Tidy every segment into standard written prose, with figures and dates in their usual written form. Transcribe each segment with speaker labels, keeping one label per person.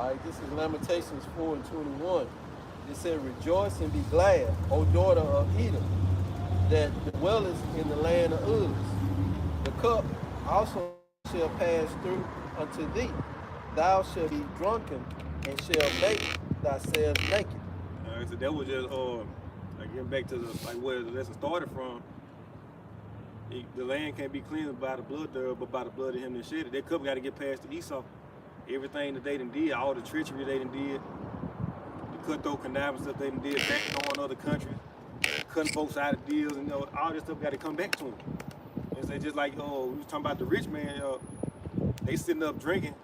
Speaker 1: All right, this is Lamentations 4 and 21. It said, rejoice and be glad, O daughter of Edom, that dwellest in the land of Uz. The cup also shall pass through unto thee. Thou shalt be drunken and shall make thyself naked.
Speaker 2: So that was just like getting back to where the lesson started from. The land can't be cleansed by the blood thereof, but by the blood of him that shed it. That cup got to get passed to Esau. Everything that they done did, all the treachery they done did, the cutthroat conniving stuff they done did, backdooring other countries, cutting folks out of deals, and all this stuff got to come back to them. And so just like we was talking about the rich man, they sitting up drinking,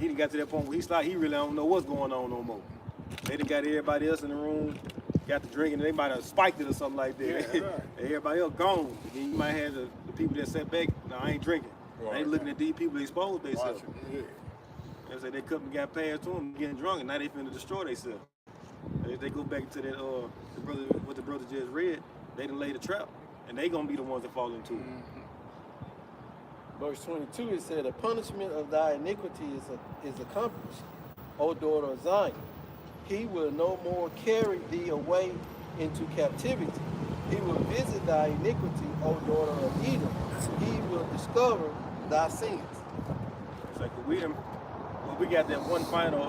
Speaker 2: he done got to that point where he really don't know what's going on no more. They done got everybody else in the room, got to drinking, and they might have spiked it or something like that. Yeah, right. Everybody else gone. Then you might have the people that sat back, no, I ain't drinking. Right. They ain't looking at these people exposed themselves. Yeah. And so they couldn't and got passed to them getting drunk, and now they finna destroy themselves. If they go back to that, what the brother just read, they done laid a trap, and they gonna be the ones that fall into it.
Speaker 1: Mm-hmm. Verse 22, it said, the punishment of thy iniquity is accomplished, O daughter of Zion. He will no more carry thee away into captivity. He will visit thy iniquity, O daughter of Edom. He will discover thy sins.
Speaker 2: It's like we got that one final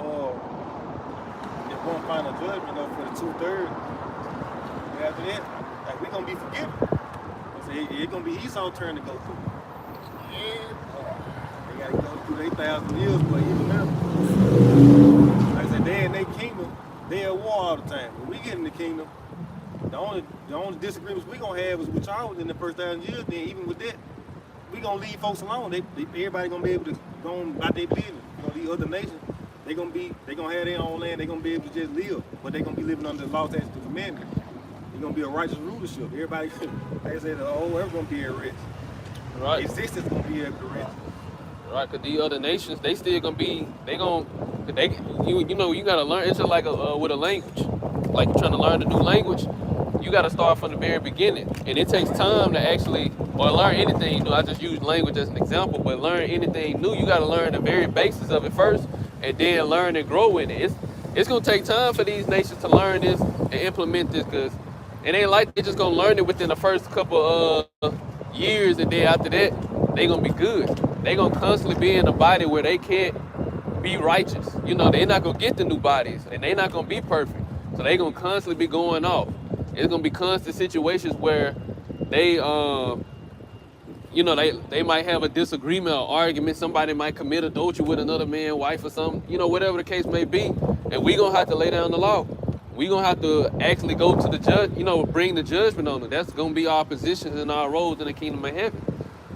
Speaker 2: judgment for the 2/3. After that, like we gonna be forgiven. It's gonna be Esau's turn to go through. They gotta go through their 1,000 years, but even now, like I said, they in their kingdom, they at war all the time. When we get in the kingdom, the only disagreements we gonna have is with y'all within the first 1,000 years. Then even with that, we gonna leave folks alone. Everybody gonna be able to go on about their business. These other nations, they gonna have their own land. They gonna be able to just live, but they gonna be living under the law, statutes, and commandments. It's gonna be a righteous rulership. Everybody, like I said, everyone's gonna be rich.
Speaker 3: Right.
Speaker 2: Existence gonna be able to rich.
Speaker 3: Right, cause the other nations, they still gonna be, you gotta learn. It's just like with a language, like you're trying to learn a new language. You gotta start from the very beginning, and it takes time to actually, or learn anything. I just use language as an example, but learn anything new, you gotta learn the very basis of it first, and then learn and grow in it. It's gonna take time for these nations to learn this and implement this, cause it ain't like they're just gonna learn it within the first couple years, and then after that, they gonna be good. They gonna constantly be in a body where they can't be righteous. They're not gonna get the new bodies, and they're not gonna be perfect. So they gonna constantly be going off. It's gonna be constant situations where they, they might have a disagreement or argument. Somebody might commit adultery with another man's wife or something. Whatever the case may be, and we gonna have to lay down the law. We gonna have to actually go to the judge. Bring the judgment on them. That's gonna be our positions and our roles in the kingdom of heaven.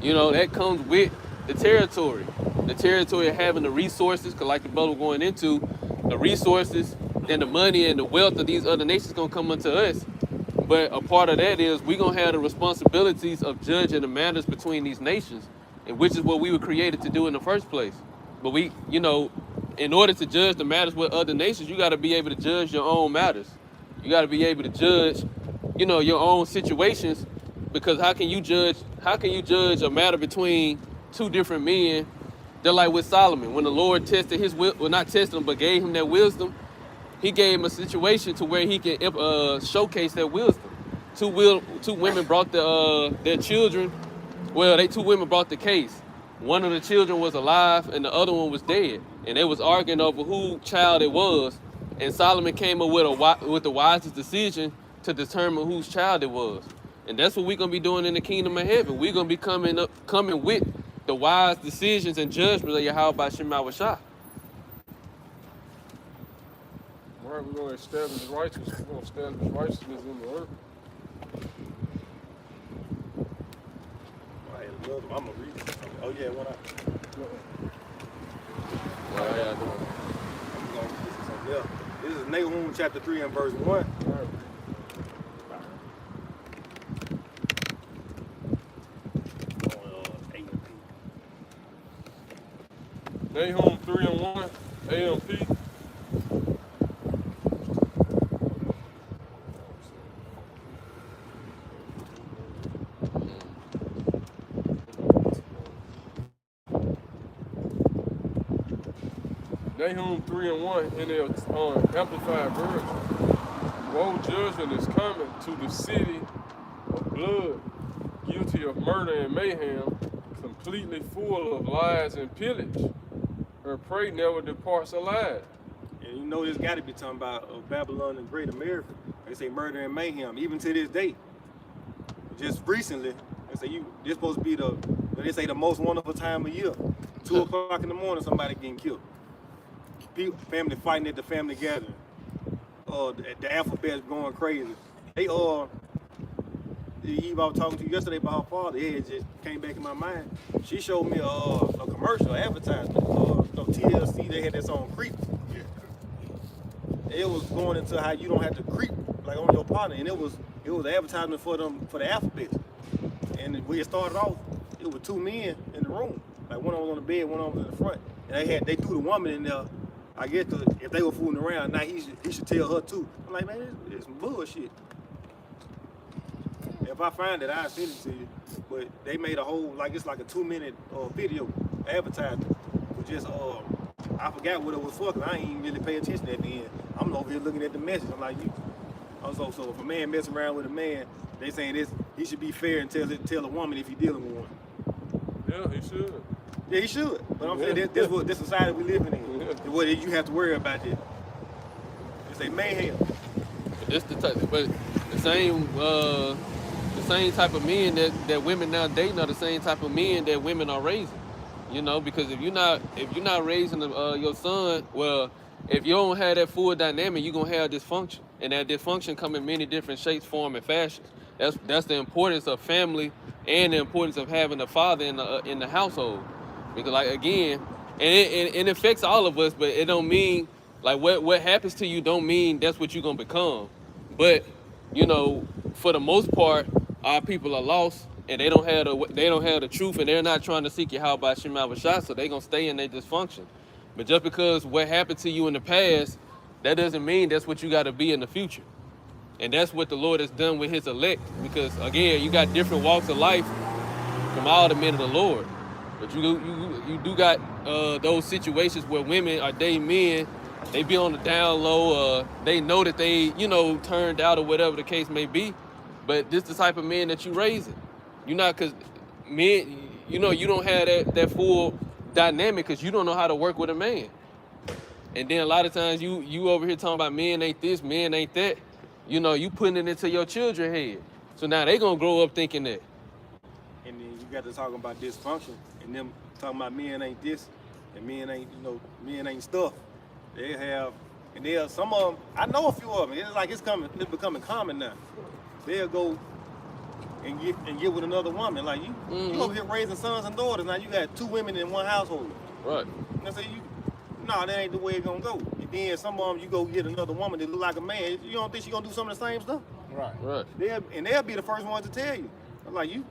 Speaker 3: That comes with the territory. The territory of having the resources, because like the brother was going into, the resources and the money and the wealth of these other nations gonna come unto us. But a part of that is we gonna have the responsibilities of judging the matters between these nations, and which is what we were created to do in the first place. But we, in order to judge the matters with other nations, you gotta be able to judge your own matters. You gotta be able to judge, your own situations, because how can you judge a matter between two different men? They're like with Solomon, when the Lord tested his will, well, not tested him, but gave him that wisdom. He gave him a situation to where he can showcase that wisdom. Two women brought their children. Well, two women brought the case. One of the children was alive and the other one was dead, and they was arguing over whose child it was. And Solomon came up with the wisest decision to determine whose child it was. And that's what we're gonna be doing in the kingdom of heaven. We're gonna be coming with the wise decisions and judgments of Yahweh by Shem Shah.
Speaker 4: All right, we're going to establish righteousness. We're going to establish righteousness in the earth.
Speaker 2: I'm going to read it. Oh, yeah, what
Speaker 3: Yeah.
Speaker 2: I'm going to read something else. This is Nahum chapter 3 and verse 1.
Speaker 4: Nahum 3 and 1, AMP. Nahum 3:1 in their amplified version. Woe judgment is coming to the city of blood, guilty of murder and mayhem, completely full of lies and pillage. Her prey never departs alive.
Speaker 2: And you know this got to be talking about Babylon and Great America. They say murder and mayhem, even to this day. Just recently, they say this supposed to be they say the most wonderful time of year. 2 o'clock in the morning, somebody getting killed. People, family fighting at the family gathering. The alphabet's going crazy. Eve, I was talking to you yesterday about her father. It just came back in my mind. She showed me a commercial, advertisement. TLC, they had that song Creep. It was going into how you don't have to creep like on your partner, and it was an advertisement for the alphabet. And when it started off, it was 2 men in the room. Like one of them was on the bed, one of them was in the front. And they threw the woman in there. I guess if they were fooling around, now he should tell her too. I'm like, man, it's some bullshit. If I find it, I'll send it to you. But they made a whole, it's like a 2-minute video advertisement. With just, I forgot what it was for, because I ain't even really pay attention at the end. I'm over here looking at the message. I'm like, so if a man messing around with a man, they saying this, he should be fair and tell a woman if he's dealing with one.
Speaker 4: Yeah, he should.
Speaker 2: Yeah, he should. But I'm saying this society we living in. What you have to worry about this. It's a mayhem.
Speaker 3: But the same type of men that women now dating are the same type of men that women are raising. You know, because if you're not raising your son, well, if you don't have that full dynamic, you're gonna have dysfunction, and that dysfunction come in many different shapes, forms, and fashions. That's the importance of family and the importance of having a father in the household. Because again, and it affects all of us, but it don't mean what happens to you don't mean that's what you're gonna become. But for the most part, our people are lost and they don't have the truth, and they're not trying to seek your how by Shema Vashah, so they're gonna stay in their dysfunction. But just because what happened to you in the past, that doesn't mean that's what you gotta be in the future. And that's what the Lord has done with his elect. Because again, you got different walks of life from all the men of the Lord. But you do got those situations where women are dating men, they be on the down low, they know that they, turned out or whatever the case may be. But this the type of men that you raising. You're not, because men, you don't have that full dynamic because you don't know how to work with a man. And then a lot of times you over here talking about men ain't this, men ain't that. You putting it into your children's head. So now they gonna grow up thinking that.
Speaker 2: And then you got to talking about dysfunction, and them talking about men ain't this, and men ain't stuff. They have, and some of them, I know a few of them, it's becoming common now. They'll go and get with another woman. Like you over here raising sons and daughters, now you got 2 women in one household.
Speaker 3: Right.
Speaker 2: And I say that ain't the way it's gonna go. And then some of them, you go get another woman that look like a man, you don't think she gonna do some of the same stuff?
Speaker 3: Right.
Speaker 2: They'll be the first ones to tell you. I'm like, you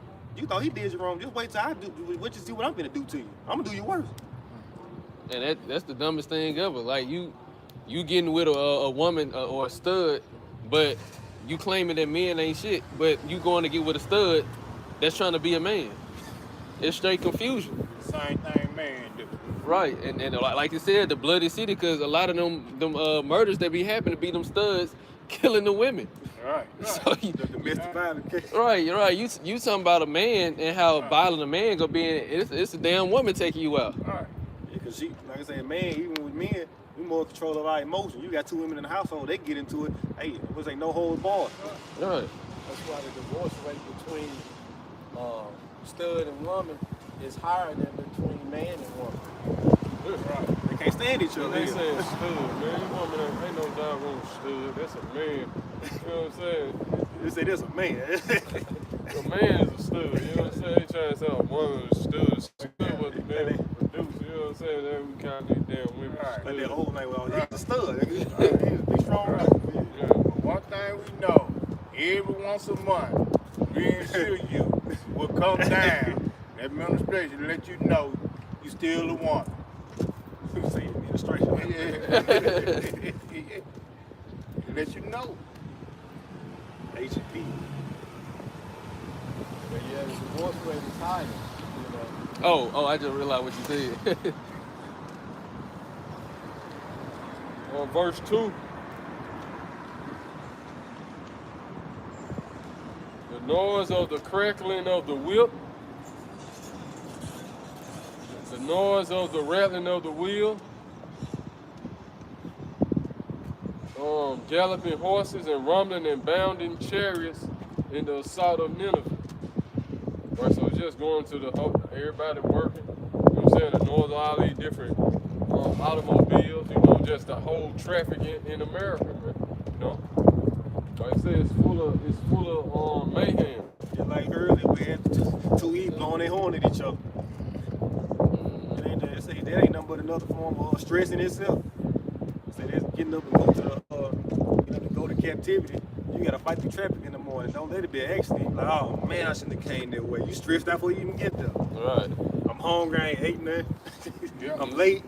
Speaker 2: thought he did you wrong. Just wait till I do. Wait to see what I'm gonna do to you. I'm gonna do you worse.
Speaker 3: And that's the dumbest thing ever. Like you getting with a woman or a stud, but you claiming that men ain't shit, but you going to get with a stud that's trying to be a man. It's straight confusion.
Speaker 5: Same thing man do.
Speaker 3: Right, and like you said, the bloody city, because a lot of them murders that be happening to be them studs killing the women.
Speaker 5: Right.
Speaker 3: So
Speaker 2: The domestic violence case.
Speaker 3: right. You talking about a man and how violent a man gonna be, it's a damn woman taking you out.
Speaker 5: Right.
Speaker 2: Yeah, cause she, like I said, man, even with men, we more control of our emotions. You got 2 women in the household, they get into it. Hey, it was no holds barred.
Speaker 3: Right.
Speaker 1: That's why the divorce rate between stud and woman is higher than between man and woman.
Speaker 2: Right. They can't stand each other.
Speaker 4: They saying stud, man. This woman ain't no doggone stud. That's a man. You know what I'm saying?
Speaker 2: They say there's a man.
Speaker 4: A man is a stud. You know what I'm saying? They trying to say a woman is a stud. Stud what the man produce. You know what I'm saying? Then we count these damn women.
Speaker 5: Right.
Speaker 2: Like that whole thing, well, he's a stud. He's a strong dude.
Speaker 4: Yeah.
Speaker 5: One thing we know, every once a month, we ensure you will come down. That administration let you know you still a woman.
Speaker 2: You say administration.
Speaker 5: Let you know.
Speaker 2: H&P.
Speaker 1: But yeah, the divorce rate is higher.
Speaker 3: Oh, I just realized what you said.
Speaker 4: verse 2. The noise of the crackling of the whip, the noise of the rattling of the wheel, galloping horses and rumbling and bounding chariots in the assault of Nineveh. Right, so it's just going to the everybody working. You know what I'm saying? The noise of all these different automobiles. You know, just the whole traffic in America, man. You know, like I said, it's full of mayhem.
Speaker 2: Just like earlier, we had two E blowing their horn at each other. That ain't nothing but another form of stress in itself. Say that's getting up and go to captivity. You gotta fight the traffic in the morning. Don't let it be an accident. Like, oh man, I shouldn't have came that way. You stressed out before you even get there.
Speaker 3: Right.
Speaker 2: I'm hungry, I ain't ate nothing.
Speaker 5: Yeah.
Speaker 2: I'm late.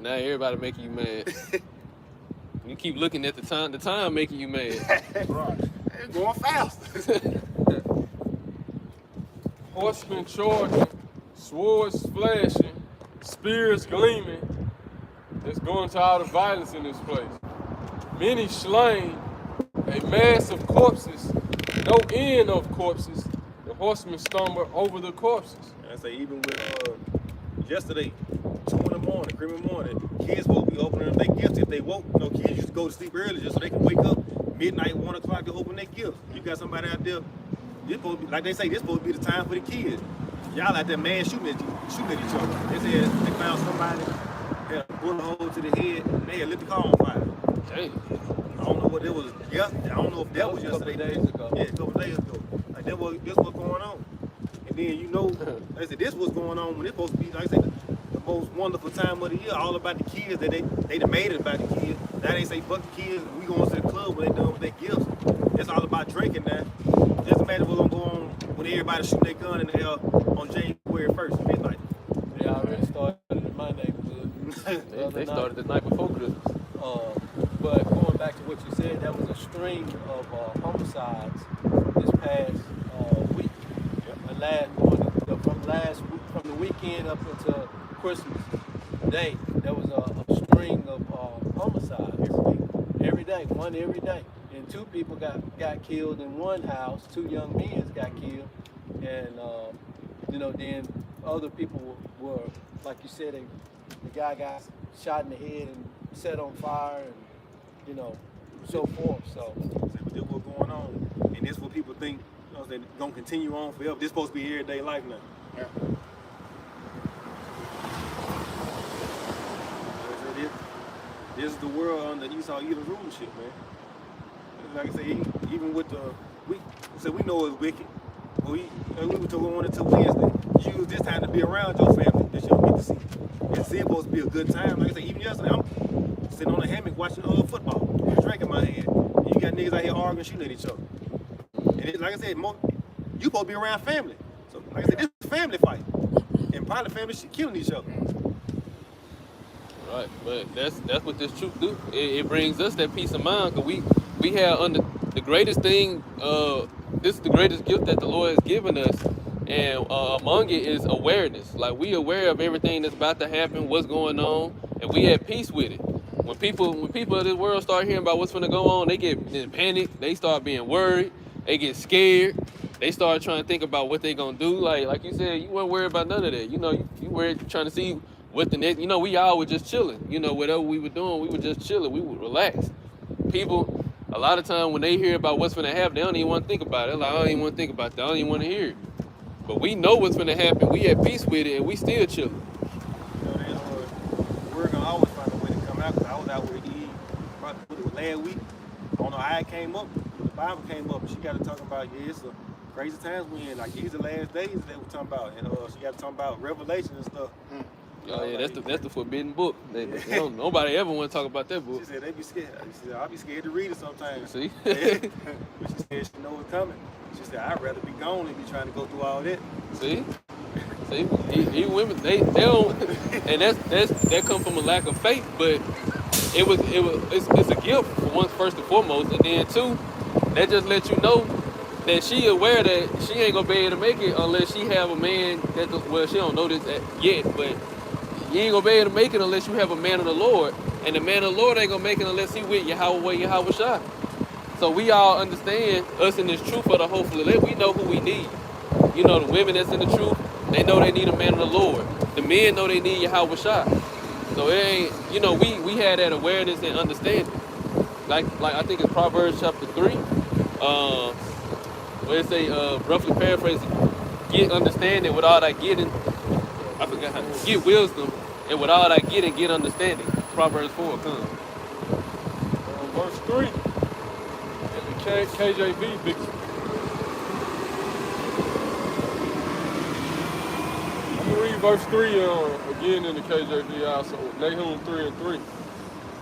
Speaker 3: Now everybody making you mad. You keep looking at the time making you mad.
Speaker 5: Right.
Speaker 2: It's going fast.
Speaker 4: Horsemen charging, swords flashing, spears gleaming. It's going to all the violence in this place. Many slain, a mass of corpses, no end of corpses. The horsemen stumble over the corpses.
Speaker 2: I say even with yesterday, 2 in the morning, 3 in the morning, kids will be opening their gifts if they woke. You know, kids used to go to sleep early just so they can wake up midnight, 1 o'clock to open their gifts. You got somebody out there, this supposed to be, like they say, this supposed to be the time for the kids. Y'all out there, man, shooting at each other. They said they found somebody, had a bullet hole to the head, and they had lit the car on fire.
Speaker 3: Dang.
Speaker 2: I don't know what it was. Yeah, I don't know if that was yesterday.
Speaker 1: A couple days ago.
Speaker 2: Yeah, a couple days ago. Like this was going on. And then you know, like I said, this was going on when it's supposed to be, like I said, the most wonderful time of the year. All about the kids that they done made it about the kids. Now they say fuck the kids. We going to the club when they done with their gifts. It's all about drinking now. It doesn't matter what's gonna go on when everybody shoot their gun in the air on January 1st, midnight.
Speaker 1: They already started in my neighborhood.
Speaker 3: They started the night before Christmas.
Speaker 1: But going back to what you said, that was a string of homicides this past week. From the weekend up until Christmas Day, there was a string of homicides every day, one every day. And 2 people got killed in one house, 2 young men got killed, and you know, then other people were, like you said, the guy got shot in the head and set on fire, and you know, so forth. So
Speaker 2: This what's going on, and this what people think, you know, they're gonna continue on forever. This supposed to be everyday life now.
Speaker 5: Yeah.
Speaker 2: This is the world under Esau Edom rulership, man. Like I say, even with we know it's wicked, but we were talking on until Wednesday. Use this time to be around your family that you don't get to see. It's supposed to be a good time. Like I say, even yesterday, I'm sitting on a hammock watching football, with a drink in my hand. And you got niggas out here arguing, shooting at each other. And like I said, you supposed to be around family. So like I said, this is a family fight, and probably family killing each other.
Speaker 3: Right, but that's what this truth do. It brings us that peace of mind, because we have under the greatest thing. This is the greatest gift that the Lord has given us, and among it is awareness. Like, we aware of everything that's about to happen, what's going on, and we at peace with it. When people of this world start hearing about what's gonna go on, they get in panic. They start being worried. They get scared. They start trying to think about what they gonna do. Like you said, you weren't worried about none of that. You know, you were trying to see what the next. You know, we all were just chilling. You know, whatever we were doing, we were just chilling. We would relax. People, a lot of time when they hear about what's gonna happen, they don't even want to think about it. They're like, I don't even want to think about that. I don't even want to hear it. But we know what's gonna happen. We at peace with it, and we still chilling.
Speaker 2: You know, we're gonna always find a way to come out. Cause I was out with Eve, probably last week. I don't know how it came up. The Bible came up, and she got to talk about, yeah, it's a crazy times we in. Like, these are the last days they were talking about, and she got to talk about Revelation and stuff.
Speaker 3: Oh yeah, that's the forbidden book. Nobody ever want to talk about that book.
Speaker 2: She said they be scared. She said I'll be scared to read it sometimes.
Speaker 3: See?
Speaker 2: But she said she know what's coming. She said I'd rather be gone than be trying to go through all that.
Speaker 3: See, even women they don't, and that come from a lack of faith. But it's a gift for one, first and foremost, and then two, that just lets you know that she aware that she ain't gonna be able to make it unless she have a man that, well, she don't know this yet, but You ain't gonna be able to make it unless you have a man of the Lord. And the man of the Lord ain't gonna make it unless he with Yahweh Shai. So we all understand, us in this truth of the hopefully elect, we know who we need. You know, the women that's in the truth, they know they need a man of the Lord. The men know they need Yahweh Shai. So it ain't, you know, we had that awareness and understanding. Like I think it's Proverbs chapter 3, where it say, roughly paraphrasing, get understanding with all that getting. I forgot how. Get wisdom, and with all that get understanding. Proverbs 4 comes.
Speaker 4: Verse 3 in the KJV, big. I'm gonna read verse 3 again in the KJV also. Nahum 3:3.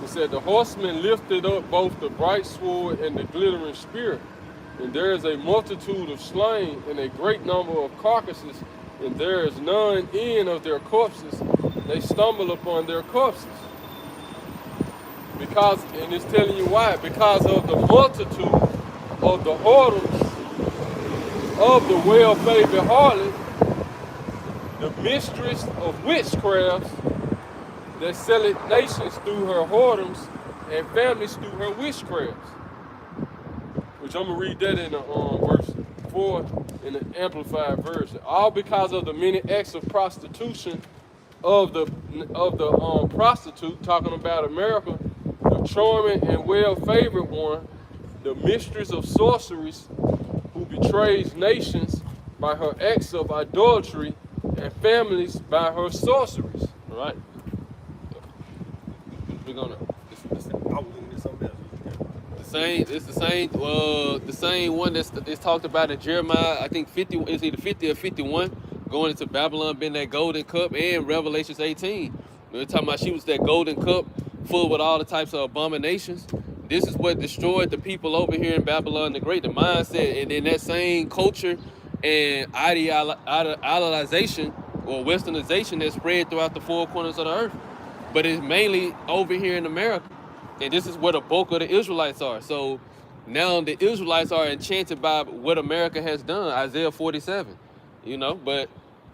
Speaker 4: It said, the horseman lifted up both the bright sword and the glittering spear, and there is a multitude of slain and a great number of carcasses, and there is none end of their corpses. They stumble upon their corpses. Because, and it's telling you why, because of the multitude of the whoredoms of the well-favored harlot, the mistress of witchcrafts, that selleth nations through her whoredoms and families through her witchcrafts. Which I'm gonna read that in verse 4 in the Amplified Version. All because of the many acts of prostitution of the prostitute, talking about America, the charming and well-favored one, the mistress of sorceries, who betrays nations by her acts of idolatry and families by her sorceries. All right. We're gonna.
Speaker 2: I was looking at something else.
Speaker 3: The same one that's talked about in Jeremiah. I think 50. It's either 50 or 51. Going into Babylon, being that golden cup, and Revelations 18. We're talking about she was that golden cup full with all the types of abominations. This is what destroyed the people over here in Babylon the Great, the mindset, and then that same culture and idealization or westernization that spread throughout the four corners of the earth. But it's mainly over here in America. And this is where the bulk of the Israelites are. So now the Israelites are enchanted by what America has done, Isaiah 47, you know, but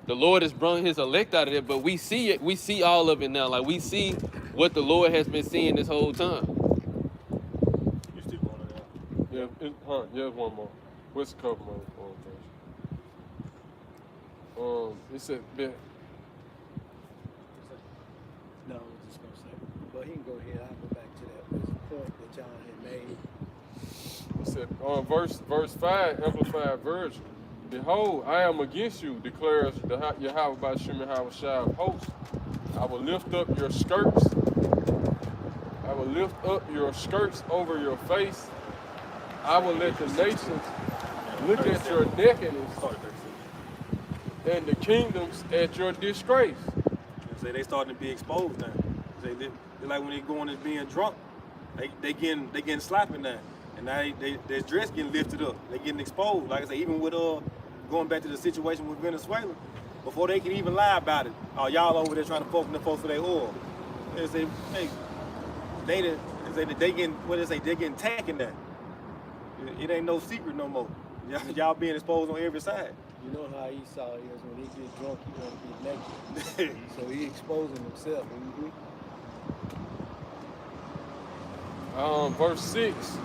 Speaker 3: the Lord has brought his elect out of it, but we see it, we see all of it now. Like we see what the Lord has been seeing this whole time.
Speaker 2: You still going to that?
Speaker 4: Yeah, one more. What's a couple more? It said,
Speaker 1: No, I was just gonna say. But he can go ahead. I'll go back to that. There's a point that John had made.
Speaker 4: it said, verse 5, Amplified Version. Behold, I am against you, declares the Yahweh by Shem Yahweh Shai of hosts. I will lift up your skirts. I will lift up your skirts over your face. I will let the nations look at your nakedness and the kingdoms at your disgrace.
Speaker 2: Say they starting to be exposed now. Say they like when they going and being drunk, they getting sloppy now, and now their dress getting lifted up. They getting exposed. Like I say, even with going back to the situation with Venezuela, before they can even lie about it, y'all over there trying to focus the folks for their oil. They say, hey, they getting they getting taken now. It ain't no secret no more. Y'all being exposed on every side.
Speaker 1: You know how Esau is when he gets drunk, he want to be naked. So he exposing himself.
Speaker 4: Verse 6.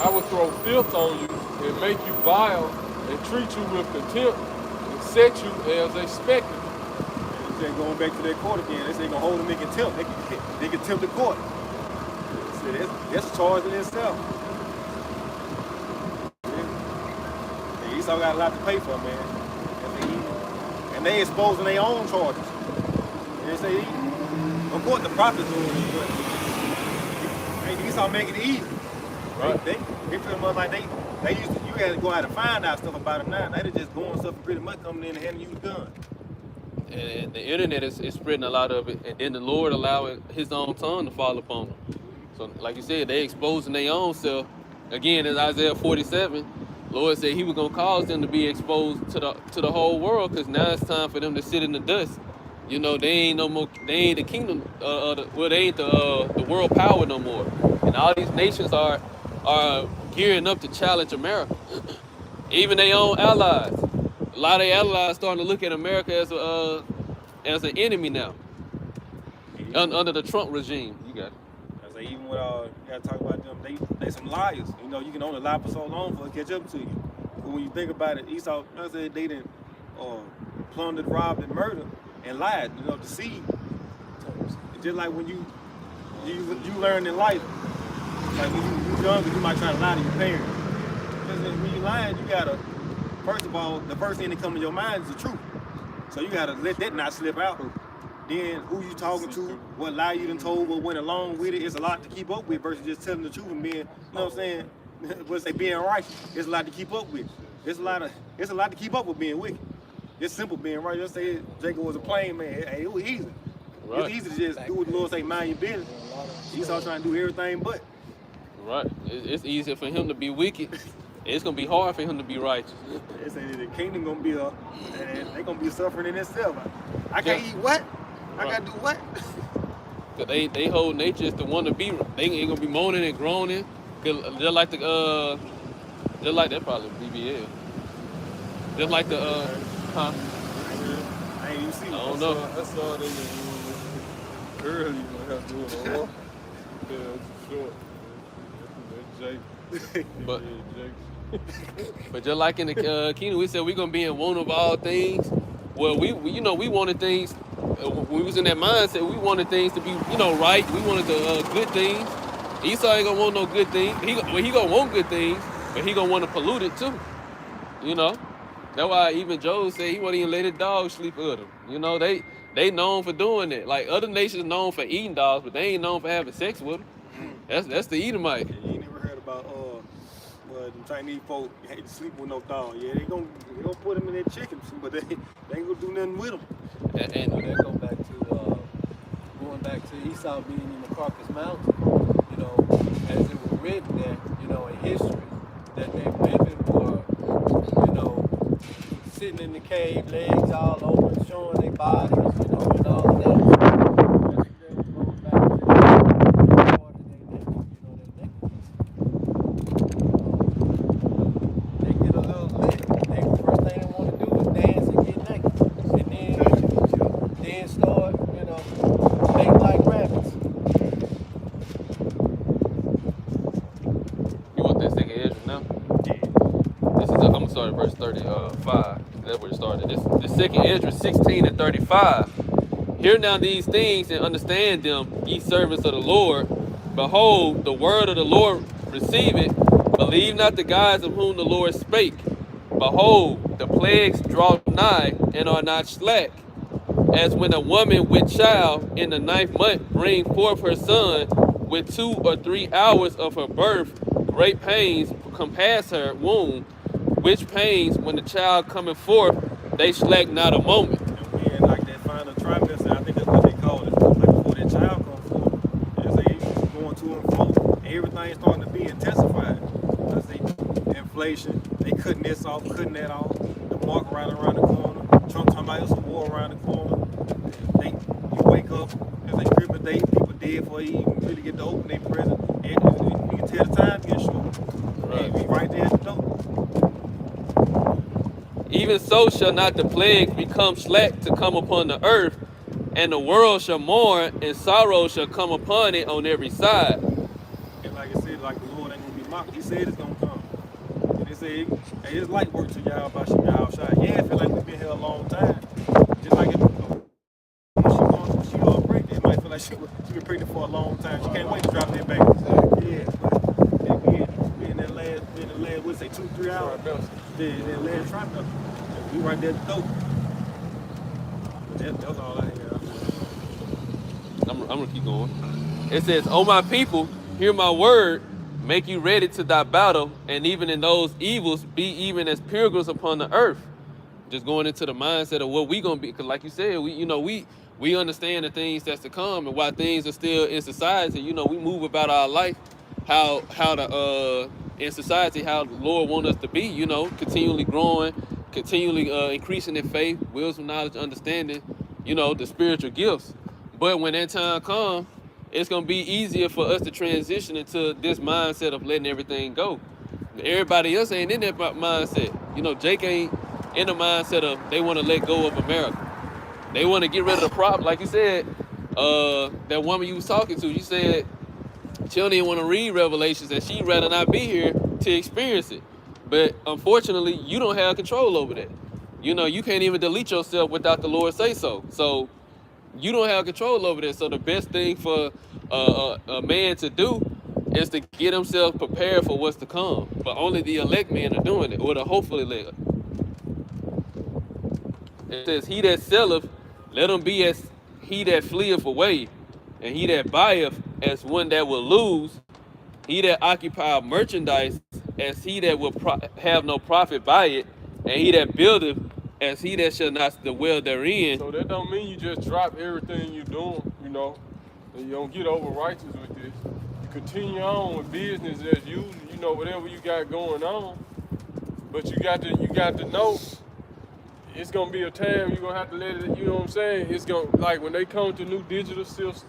Speaker 4: I will throw filth on you and make you vile and treat you with contempt and set you as a spectacle.
Speaker 2: They're going back to their court again. They say they're going to hold them in contempt. They contempt the court. That's a charge in itself. Yeah. Esau got a lot to pay for, man. And they exposing their own charges. They say, of course the prophets doing it, but Esau making it easy.
Speaker 4: Right.
Speaker 2: They pretty much like they used to, you had to go out and find out stuff about them now. They just going stuff and pretty much coming in and handing you the gun.
Speaker 3: And the internet is spreading a lot of it, and then the Lord allowing his own tongue to fall upon them. So like you said, they exposing their own self. Again, in Isaiah 47, Lord said he was gonna cause them to be exposed to the whole world, because now it's time for them to sit in the dust. You know, they ain't no more, they ain't the kingdom, they ain't the world power no more. And all these nations are gearing up to challenge America. Even their own allies. A lot of their allies starting to look at America as an enemy now. Under the Trump regime. You got it.
Speaker 2: I say even with you gotta talk about them. They some liars. You know, you can only lie for so long for it to catch up to you. But when you think about it, Esau, you know, I said they didn't plundered, robbed, and murdered and lied. You know, deceived. Just like when you learn in life, like when you younger, you might try to lie to your parents. Because when you lying, you gotta, first of all, the first thing that comes to your mind is the truth. So you gotta let that not slip out. Then who you talking to, what lie you done told, what went along with it, it's a lot to keep up with versus just telling the truth and being, you know what I'm saying? What's they being right? It's a lot to keep up with. It's a lot to keep up with being wicked. It's simple being right. Just say Jacob was a plain man. Hey, it was easy.
Speaker 3: Right.
Speaker 2: It's easy to just do what the Lord say, mind your business. Esau trying to do everything but.
Speaker 3: Right. It's easier for him to be wicked. It's gonna be hard for him to be righteous.
Speaker 2: They say the kingdom gonna be they gonna be suffering in itself. I can't eat what? I gotta do what?
Speaker 3: Cause they whole nature is to want to be. They ain't gonna be moaning and groaning. Cause just like that probably BBL. Just like the huh?
Speaker 2: I ain't even see.
Speaker 3: I don't know.
Speaker 4: I saw they early when I was doing a walk. Yeah, it's short. That's Jake.
Speaker 3: But
Speaker 4: Yeah, Jake.
Speaker 3: but just like in the kingdom, we said we're gonna be in one of all things. Well, we we wanted things. When we was in that mindset, we wanted things to be right. We wanted the good things. Esau ain't gonna want no good things. He gonna want good things, but he gonna want to pollute it too. You know. That's why even Job said he wouldn't even let his dog sleep with him. You know, they known for doing that. Like other nations known for eating dogs, but they ain't known for having sex with them. That's the Edomite.
Speaker 2: You ain't never heard about the Chinese folk hate to sleep with no dog. Yeah, they gonna put them in their chickens, but they ain't gonna do nothing with them.
Speaker 3: And
Speaker 1: that go back to going back to Esau being in the Caucasus Mountain. You know, as it was written that in history that they women were sitting in the cave, legs all over, showing their bodies, and all of that. They get a little lit. The first thing they want to do is dance and get naked. And then start, make like rabbits.
Speaker 3: you want that second Ezra now? This is I'm sorry, verse 35. That's where it started. This second Ezra 16 and 35. Hear now these things and understand them, ye servants of the Lord. Behold, the word of the Lord receive it. Believe not the gods of whom the Lord spake. Behold, the plagues draw nigh and are not slack. As when a woman with child in the 9th month bring forth her son, with 2 or 3 hours of her birth, great pains compass her womb, which pains when the child cometh forth, they slack not a moment.
Speaker 2: And then like that final trimester, I think that's what they call it. Like before that child comes forth, they say going to and fro, everything's starting to be intensified. I say inflation, they cutting this off, cutting that off. The mark right around the corner. Trump talking about it's a war around the corner. You wake up, there's like Christmas Day, people dead before you even really get to open their present. And you can tell the time getting short. Right. Be right there at the door.
Speaker 3: Even so shall not the plagues become slack to come upon the earth, and the world shall mourn, and sorrow shall come upon it on every side.
Speaker 2: And like I said, like the Lord ain't gonna be mocked. He said it's gonna come. And they say, hey, it's light work to y'all by y'all shot. Yeah, I feel like we've been here a long time. Just like if when she pregnant, it might feel like she been pregnant for a long time. She can't wait to drop that baby. Yeah, but being that last, what's say 2-3 hours? That last trimester. We right there at the door. That's all I hear.
Speaker 3: I'm gonna keep going. It says, O my people, hear my word, make you ready to thy battle, and even in those evils, be even as pilgrims upon the earth. Just going into the mindset of what we gonna be, because like you said, we understand the things that's to come and why things are still in society. We move about our life, how the in society, how the Lord wants us to be, continually growing, continually increasing in faith, wisdom, knowledge, understanding, the spiritual gifts. But when that time comes, it's gonna be easier for us to transition into this mindset of letting everything go. Everybody else ain't in that mindset. You know, Jake ain't in the mindset of they want to let go of America. They want to get rid of the problem. Like you said, that woman you was talking to, you said she don't even want to read Revelations and she'd rather not be here to experience it. But unfortunately, you don't have control over that. You know, you can't even delete yourself without the Lord say so. So you don't have control over that. So the best thing for a man to do is to get himself prepared for what's to come. But only the elect men are doing it, or the hopefully elect. It says, he that selleth, let him be as he that fleeth away, and he that buyeth as one that will lose, he that occupy merchandise as he that will have no profit by it, and he that buildeth as he that shall not dwell therein.
Speaker 4: So that don't mean you just drop everything you're doing, you know, and you don't get over righteous with this. You continue on with business as usual, you know, whatever you got going on. But you got to know it's gonna be a time you're gonna have to let it, you know what I'm saying? It's gonna, like when they come to new digital systems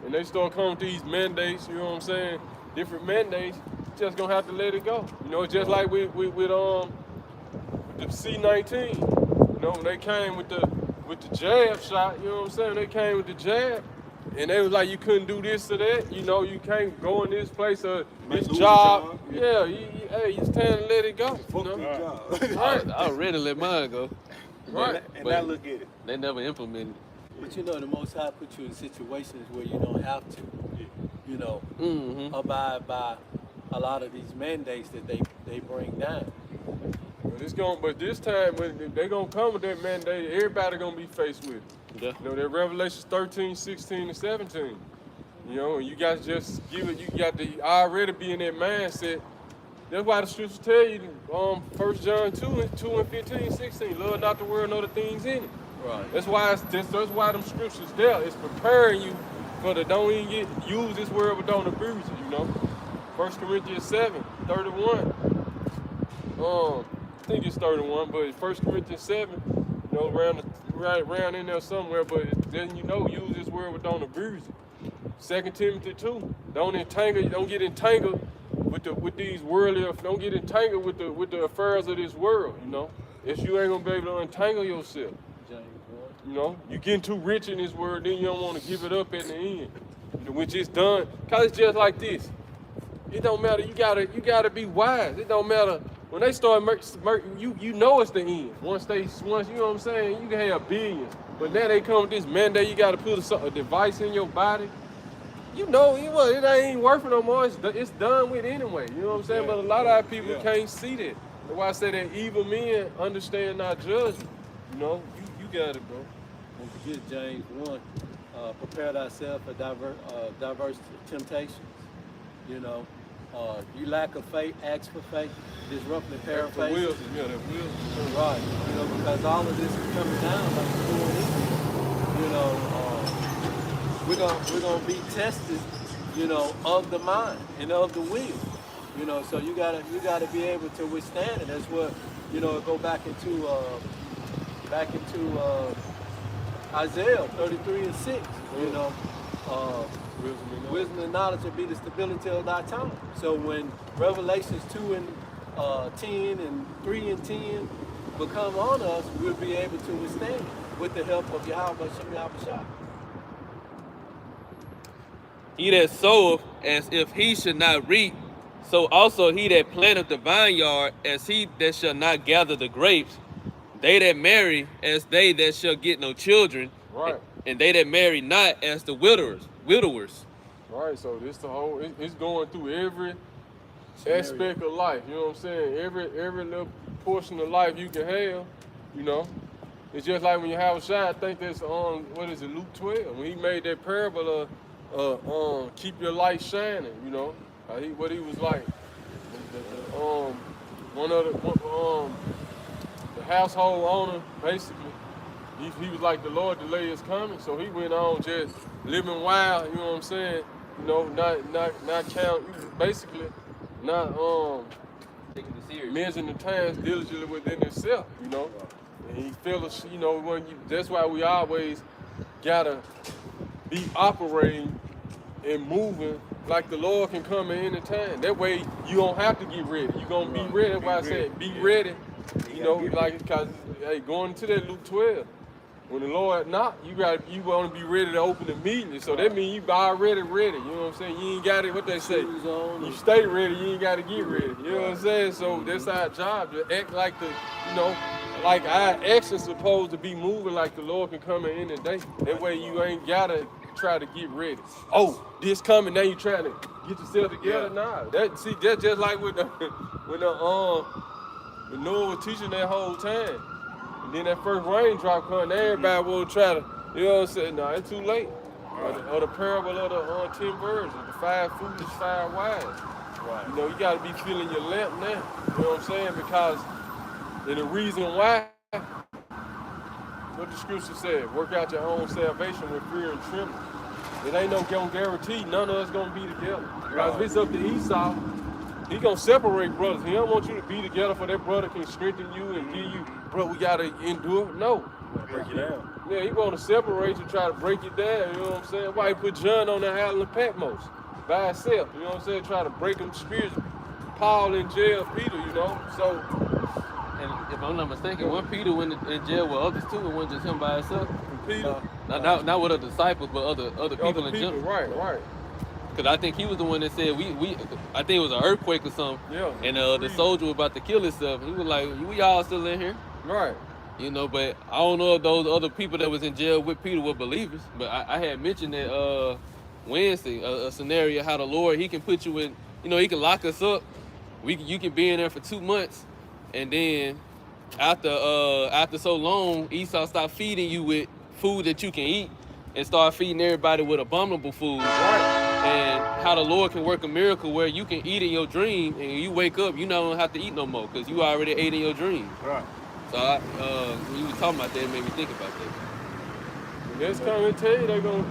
Speaker 4: and they start coming to these mandates, you know what I'm saying? Different mandates, just gonna have to let it go. You know, just like with the C-19, you know, when they came with the jab shot, you know what I'm saying? They came with the jab, and they was like, you couldn't do this or that, you know, you can't go in this place or this job. Yeah, hey, it's time to let it go.
Speaker 2: Fuck
Speaker 4: You know?
Speaker 2: your job.
Speaker 4: Right.
Speaker 3: I already let mine go.
Speaker 4: Right.
Speaker 2: And
Speaker 3: But
Speaker 2: now look at it.
Speaker 3: they never implemented it.
Speaker 1: But you know, the Most High put you in situations where you don't have to, you know, abide by a lot of these mandates that they bring down.
Speaker 4: But this time, when they gonna come with that mandate, everybody gonna be faced with it.
Speaker 3: Yeah.
Speaker 4: You know, that Revelations 13, 16, and 17. You know, and you guys just give it, you got to already be in that mindset. That's why the scriptures tell you, 1 John 2 and 15, 16, love not the world, nor the things in it.
Speaker 1: Right.
Speaker 4: That's why them scriptures there. It's preparing you for the don't even use this word, but don't abuse it, you know. 1 Corinthians 7, 31. I think it's 31, but 1 Corinthians 7, you know, around in there somewhere, but then you know, use this word, but don't abuse it. 2 Timothy 2, don't get entangled with these worldly, don't get entangled with the affairs of this world, you know. If you ain't gonna be able to untangle yourself. You know, you getting too rich in this world, then you don't want to give it up at the end. You know, when it's done, cause it's just like this. It don't matter. You gotta be wise. It don't matter when they start you know it's the end. Once you know what I'm saying, you can have billions. But now they come with this mandate. You gotta put a device in your body. You know, it ain't worth it no more. It's done with anyway. You know what I'm saying? But a lot of our people can't see that. That's why I say that evil men understand not judgment. You know, you got it, bro.
Speaker 1: Don't forget James 1, prepare thyself for diverse temptations. You know, you lack of faith, ask for faith. Just roughly paraphrase.
Speaker 4: That wisdom.
Speaker 1: Right. You know, because all of this is coming down like the full Israel. You know, we're gonna be tested, you know, of the mind and of the will. You know, so you gotta be able to withstand it. That's what, you know, go back into Isaiah 33 and 6. You know, wisdom and knowledge will be the stability of thy time. So when Revelations 2 and 10 and 3 and 10 become on us, we'll be able to withstand it with the help of Yahweh Shah.
Speaker 3: He that soweth as if he should not reap, so also he that planteth the vineyard as he that shall not gather the grapes. They that marry as they that shall get no children,
Speaker 4: Right.
Speaker 3: and they that marry not as the widowers.
Speaker 4: Right, so this the whole, it's going through every aspect of life, you know what I'm saying? Every little portion of life you can have, you know. It's just like when you have a shot, I think that's on, Luke 12, when he made that parable of keep your light shining, you know. What he was like, the household owner, basically, he was like the Lord delay is coming, so he went on just living wild, you know what I'm saying? You know, not count, basically, not measuring the times diligently within himself, you know. And he feels, you know, that's why we always gotta be operating and moving like the Lord can come at any time. That way you don't have to get ready. You're going to be ready. That's why I said be ready. You know, like, because, hey, going to that Luke 12, when the Lord knock, you want to be ready to open immediately. So that means you already ready. You know what I'm saying? You ain't got it, what they say. You stay ready, you ain't got to get ready. You know what I'm saying? So that's our job, to act like the, you know, like our actions supposed to be moving like the Lord can come in any day. That way you ain't got to try to get ready. Oh, this coming, now you trying to get yourself together? Nah, that's just like with the, when Noah was teaching that whole time. And then that first raindrop come, everybody will try to, you know what I'm saying? No, it's too late. Or the parable of the 10 virgins, the 5 foolish, 5 wise.
Speaker 2: Right.
Speaker 4: You know, you got to be filling your lamp now. You know what I'm saying? Because, and the reason why, what the scripture said, work out your own salvation with fear and trembling. It ain't no guarantee none of us going to be together. Because if it's up to Esau, he gonna separate brothers. He don't want you to be together for that brother can strengthen you and give you, bro, we gotta endure. No.
Speaker 2: Break it down.
Speaker 4: Yeah, he wanna separate you, try to break it down, you know what I'm saying? Why he put John on the island of Patmos by himself, you know what I'm saying? Try to break him spiritually. Paul in jail, Peter, you know, so.
Speaker 3: And if I'm not mistaken, one Peter went in jail with others too, it wasn't just him by himself.
Speaker 4: Peter.
Speaker 3: Not with other disciples, but other people in general.
Speaker 4: Right.
Speaker 3: Because I think he was the one that said, I think it was an earthquake or something.
Speaker 4: Yeah.
Speaker 3: And the soldier was about to kill himself. He was like, we all still in here.
Speaker 4: Right.
Speaker 3: You know, but I don't know if those other people that was in jail with Peter were believers. But I had mentioned that Wednesday, a scenario how the Lord, he can put you in, you know, he can lock us up. You can be in there for 2 months. And then after so long, Esau stop feeding you with food that you can eat and start feeding everybody with abominable food.
Speaker 4: Right.
Speaker 3: And how the Lord can work a miracle where you can eat in your dream and you wake up, you don't have to eat no more because you already ate in your dream.
Speaker 2: Right.
Speaker 3: So when you was talking about that, it made me think about that.
Speaker 4: That's coming to tell you they gonna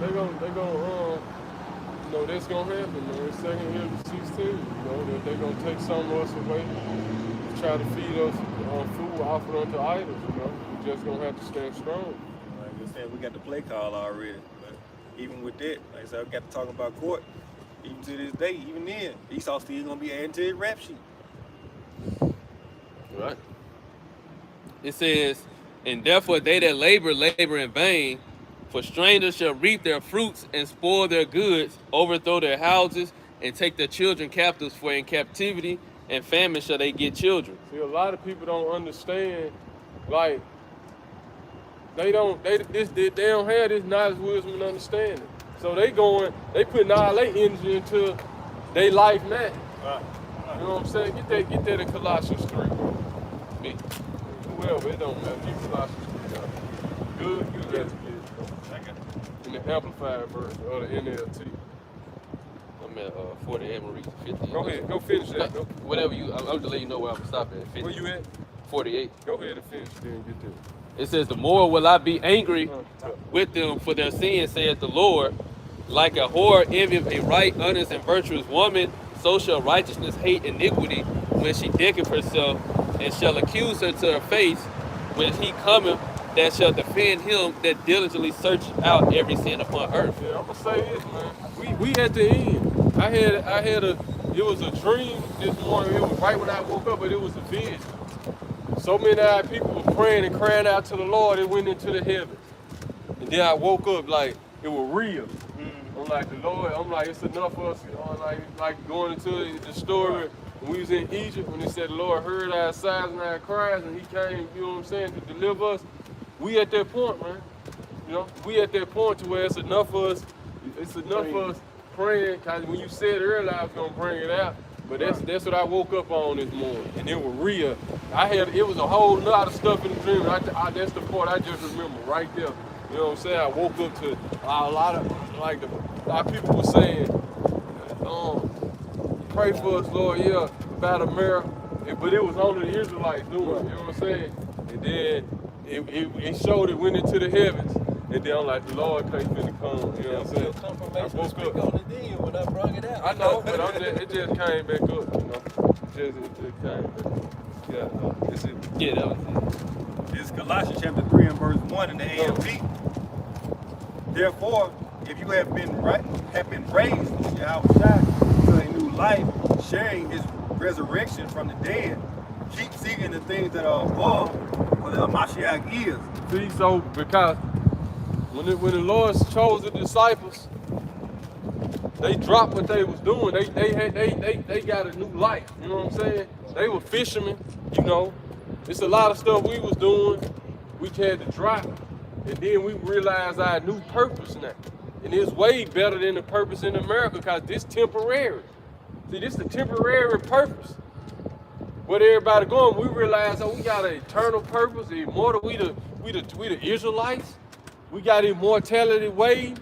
Speaker 4: you know, that's gonna happen, man. It's 2nd year to 16, you know, that they gonna take some of us away, try to feed us food offered unto idols, you know. We just gonna have to stand strong.
Speaker 2: Like I said, we got the play call already. But even with that, like I said, we got to talk about court. Even to this day, even then, Esau still gonna be adding to his rap sheet.
Speaker 3: Right. It says, and therefore they that labor in vain, for strangers shall reap their fruits and spoil their goods, overthrow their houses, and take their children captives, for in captivity and famine shall they get children.
Speaker 4: See, a lot of people don't understand, like, they don't have this knowledge, wisdom, and understanding. So they putting all their energy into their life now. You know what I'm saying? Get that in Colossians 3, bro.
Speaker 3: Me.
Speaker 4: Whoever, it don't matter. Get Colossians 3. Good, that's good. In the Amplified version or the NLT.
Speaker 3: I'm at 40 and Marie 50.
Speaker 4: Go ahead, go finish that. Go.
Speaker 3: Whatever I'll just let you know where I'm gonna stop at. 50.
Speaker 4: Where you at?
Speaker 3: 48.
Speaker 4: Go ahead and finish, then get there.
Speaker 3: It says, the more will I be angry with them for their sins, saith the Lord. Like a whore envieth a right, honest, and virtuous woman, so shall righteousness hate iniquity when she decketh herself, and shall accuse her to her face when he cometh, that shall defend him that diligently searches out every sin upon earth.
Speaker 4: Yeah, I'm gonna say this, man. We at the end. It was a dream this morning. It was right when I woke up, but it was a vision. So many people were praying and crying out to the Lord, it went into the heavens. And then I woke up like it was real. I'm like, the Lord, it's enough for us, you know, like going into the story when we was in Egypt, when it said the Lord heard our sighs and our cries, and he came, you know what I'm saying, to deliver us. We at that point, man. You know, we at that point to where it's enough for us praying, because when you said earlier I was gonna bring it out, but that's what I woke up on this morning, and it was real. It was a whole lot of stuff in the dream. That's the part I just remember right there. You know what I'm saying? I woke up to a lot of people were saying, pray for us, Lord, yeah, about America. But it was only the Israelites doing it, you know what I'm saying? And then it showed it went into the heavens. And then I'm like, the Lord can't finna come, you know what I'm saying?
Speaker 1: Confirmation to speak on it then when I brought it out.
Speaker 4: I know, but it just came back up, you know? It came back up.
Speaker 3: Yeah, that was it.
Speaker 2: It's Colossians chapter 3 and verse 1 in the AMP. Therefore, if you have been raised in Yahushua to a new life, sharing his resurrection from the dead, keep seeking the things that are above, for the Mashiach is.
Speaker 4: See, so because when the Lord chose the disciples, they dropped what they was doing. They got a new life. You know what I'm saying? They were fishermen. You know, it's a lot of stuff we was doing. We had to drop, and then we realized our new purpose now, and it's way better than the purpose in America because this temporary. See, this is a temporary purpose. Where everybody going, we realize, oh, we got an eternal purpose, the immortal. We the Israelites. We got immortality way.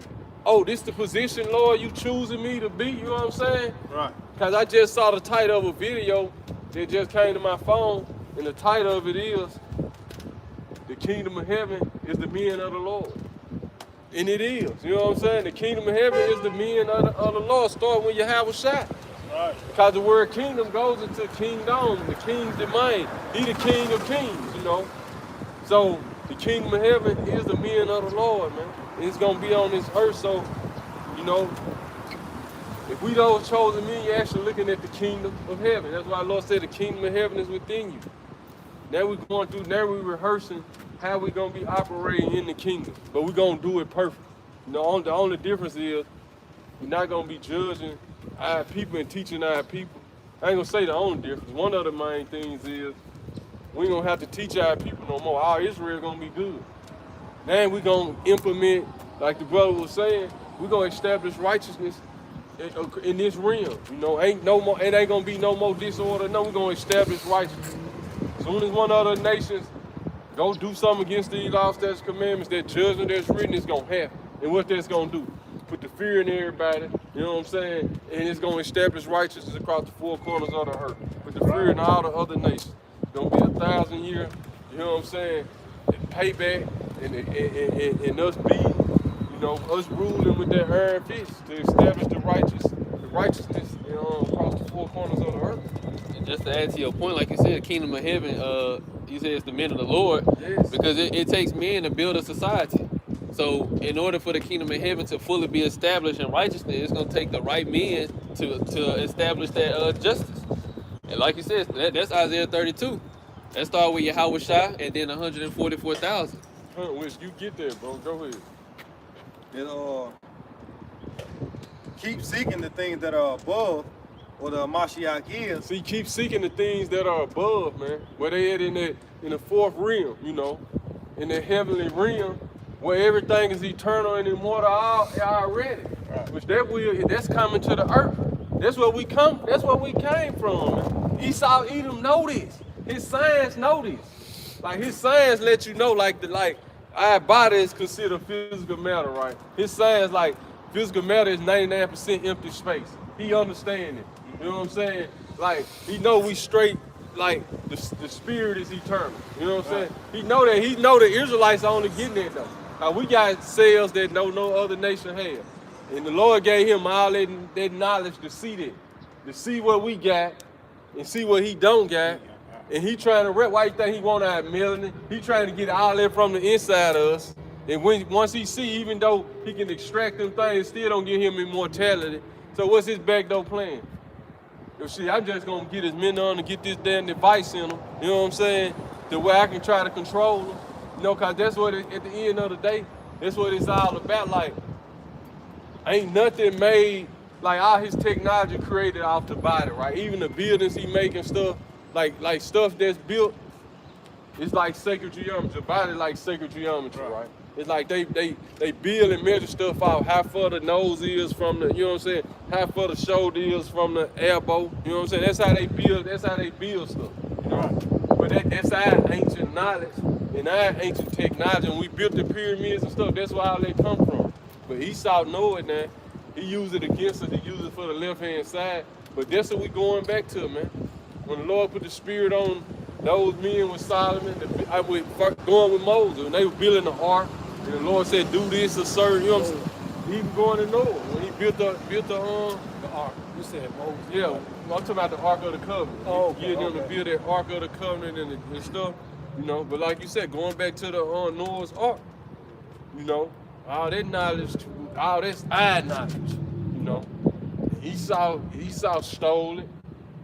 Speaker 4: Oh, this the position, Lord, you choosing me to be. You know what I'm saying?
Speaker 5: Right.
Speaker 4: Because I just saw the title of a video that just came to my phone, and the title of it is, "The Kingdom of Heaven is the men of the Lord." And it is. You know what I'm saying? The Kingdom of Heaven is the men of the Lord. Start when you have a shot.
Speaker 5: Right.
Speaker 4: Because the word kingdom goes into kingdom, the king's domain. He the king of kings, you know. So the kingdom of heaven is the men of the Lord, man. It's gonna be on this earth, so, you know, if we those chosen men, you're actually looking at the kingdom of heaven. That's why the Lord said the kingdom of heaven is within you. Now we're going through, now we're rehearsing how we're gonna be operating in the kingdom. But we're gonna do it perfect. You know, the only difference is we're not gonna be judging our people and teaching our people. I ain't gonna say the only difference. One of the main things is we ain't gonna have to teach our people no more. Our Israel gonna be good. Now we gonna implement, like the brother was saying, we gonna establish righteousness in this realm. You know, it ain't gonna be no more disorder. No, we're gonna establish righteousness. As soon as one other nations go do something against these laws, statutes, commandments, that judgment that's written is gonna happen. And what that's gonna do? Put the fear in everybody, you know what I'm saying? And it's gonna establish righteousness across the four corners of the earth. Put the fear in all the other nations. It's gonna be 1,000 years, you know what I'm saying? And payback and us being, you know, us ruling with that iron fist to establish the righteousness, you know, across the four corners of the earth.
Speaker 3: And just to add to your point, like you said, the kingdom of heaven, you said it's the men of the Lord,
Speaker 4: Yes.
Speaker 3: because it takes men to build a society. So in order for the kingdom of heaven to fully be established in righteousness, it's going to take the right men to establish that justice. And like you said, that's Isaiah 32. That started with Yahushua and then 144,000.
Speaker 4: Which you get there, bro. Go ahead.
Speaker 2: And keep seeking the things that are above, or the Mashiach is.
Speaker 4: See, keep seeking the things that are above, man. Where they at in the fourth realm, you know, in the heavenly realm, where everything is eternal and immortal already.
Speaker 5: Right.
Speaker 4: Which that's coming to the earth. That's where we come. That's where we came from, man. Esau, Edom know this. His science know this. Like his science let you know, like our body is considered physical matter, right? His science, like physical matter is 99% empty space. He understand it. You know what I'm saying? Like he know we straight. Like the spirit is eternal. You know what I'm saying? He know that. He know the Israelites are only getting that though. We got cells that no other nation has. And the Lord gave him all that knowledge to see that. To see what we got and see what he don't got. And he trying to why you think he want our melanin? He trying to get all that from the inside of us. And once he see, even though he can extract them things, still don't give him immortality. So what's his backdoor plan? You see, I'm just gonna get his men on and get this damn device in them. You know what I'm saying? The way I can try to control them. You know, cause that's what at the end of the day, that's what it's all about. Like, ain't nothing made, like all his technology created off the body, right? Even the buildings he making stuff, like stuff that's built, it's like sacred geometry. The body like sacred geometry, right? It's like they build and measure stuff out, how far the nose is from the, you know what I'm saying? How far the shoulder is from the elbow. You know what I'm saying? That's how they build stuff. You know? But that's our ancient knowledge and our ancient technology. And we built the pyramids and stuff, that's where all they come from. But Esau know it now. He used it against us, he used it for the left-hand side. But that's what we going back to, man. When the Lord put the spirit on those men with Solomon, going with Moses, and they were building the ark, and the Lord said, do this a certain, you know what I'm saying? Even going to Noah, when he built the
Speaker 1: ark. You said Moses.
Speaker 4: Yeah, I'm talking about the Ark of the Covenant.
Speaker 1: Oh,
Speaker 4: okay, them to build that Ark of the Covenant and stuff, you know. But like you said, going back to the Noah's Ark, you know, all that knowledge all this eye knowledge, you know. Esau stole it,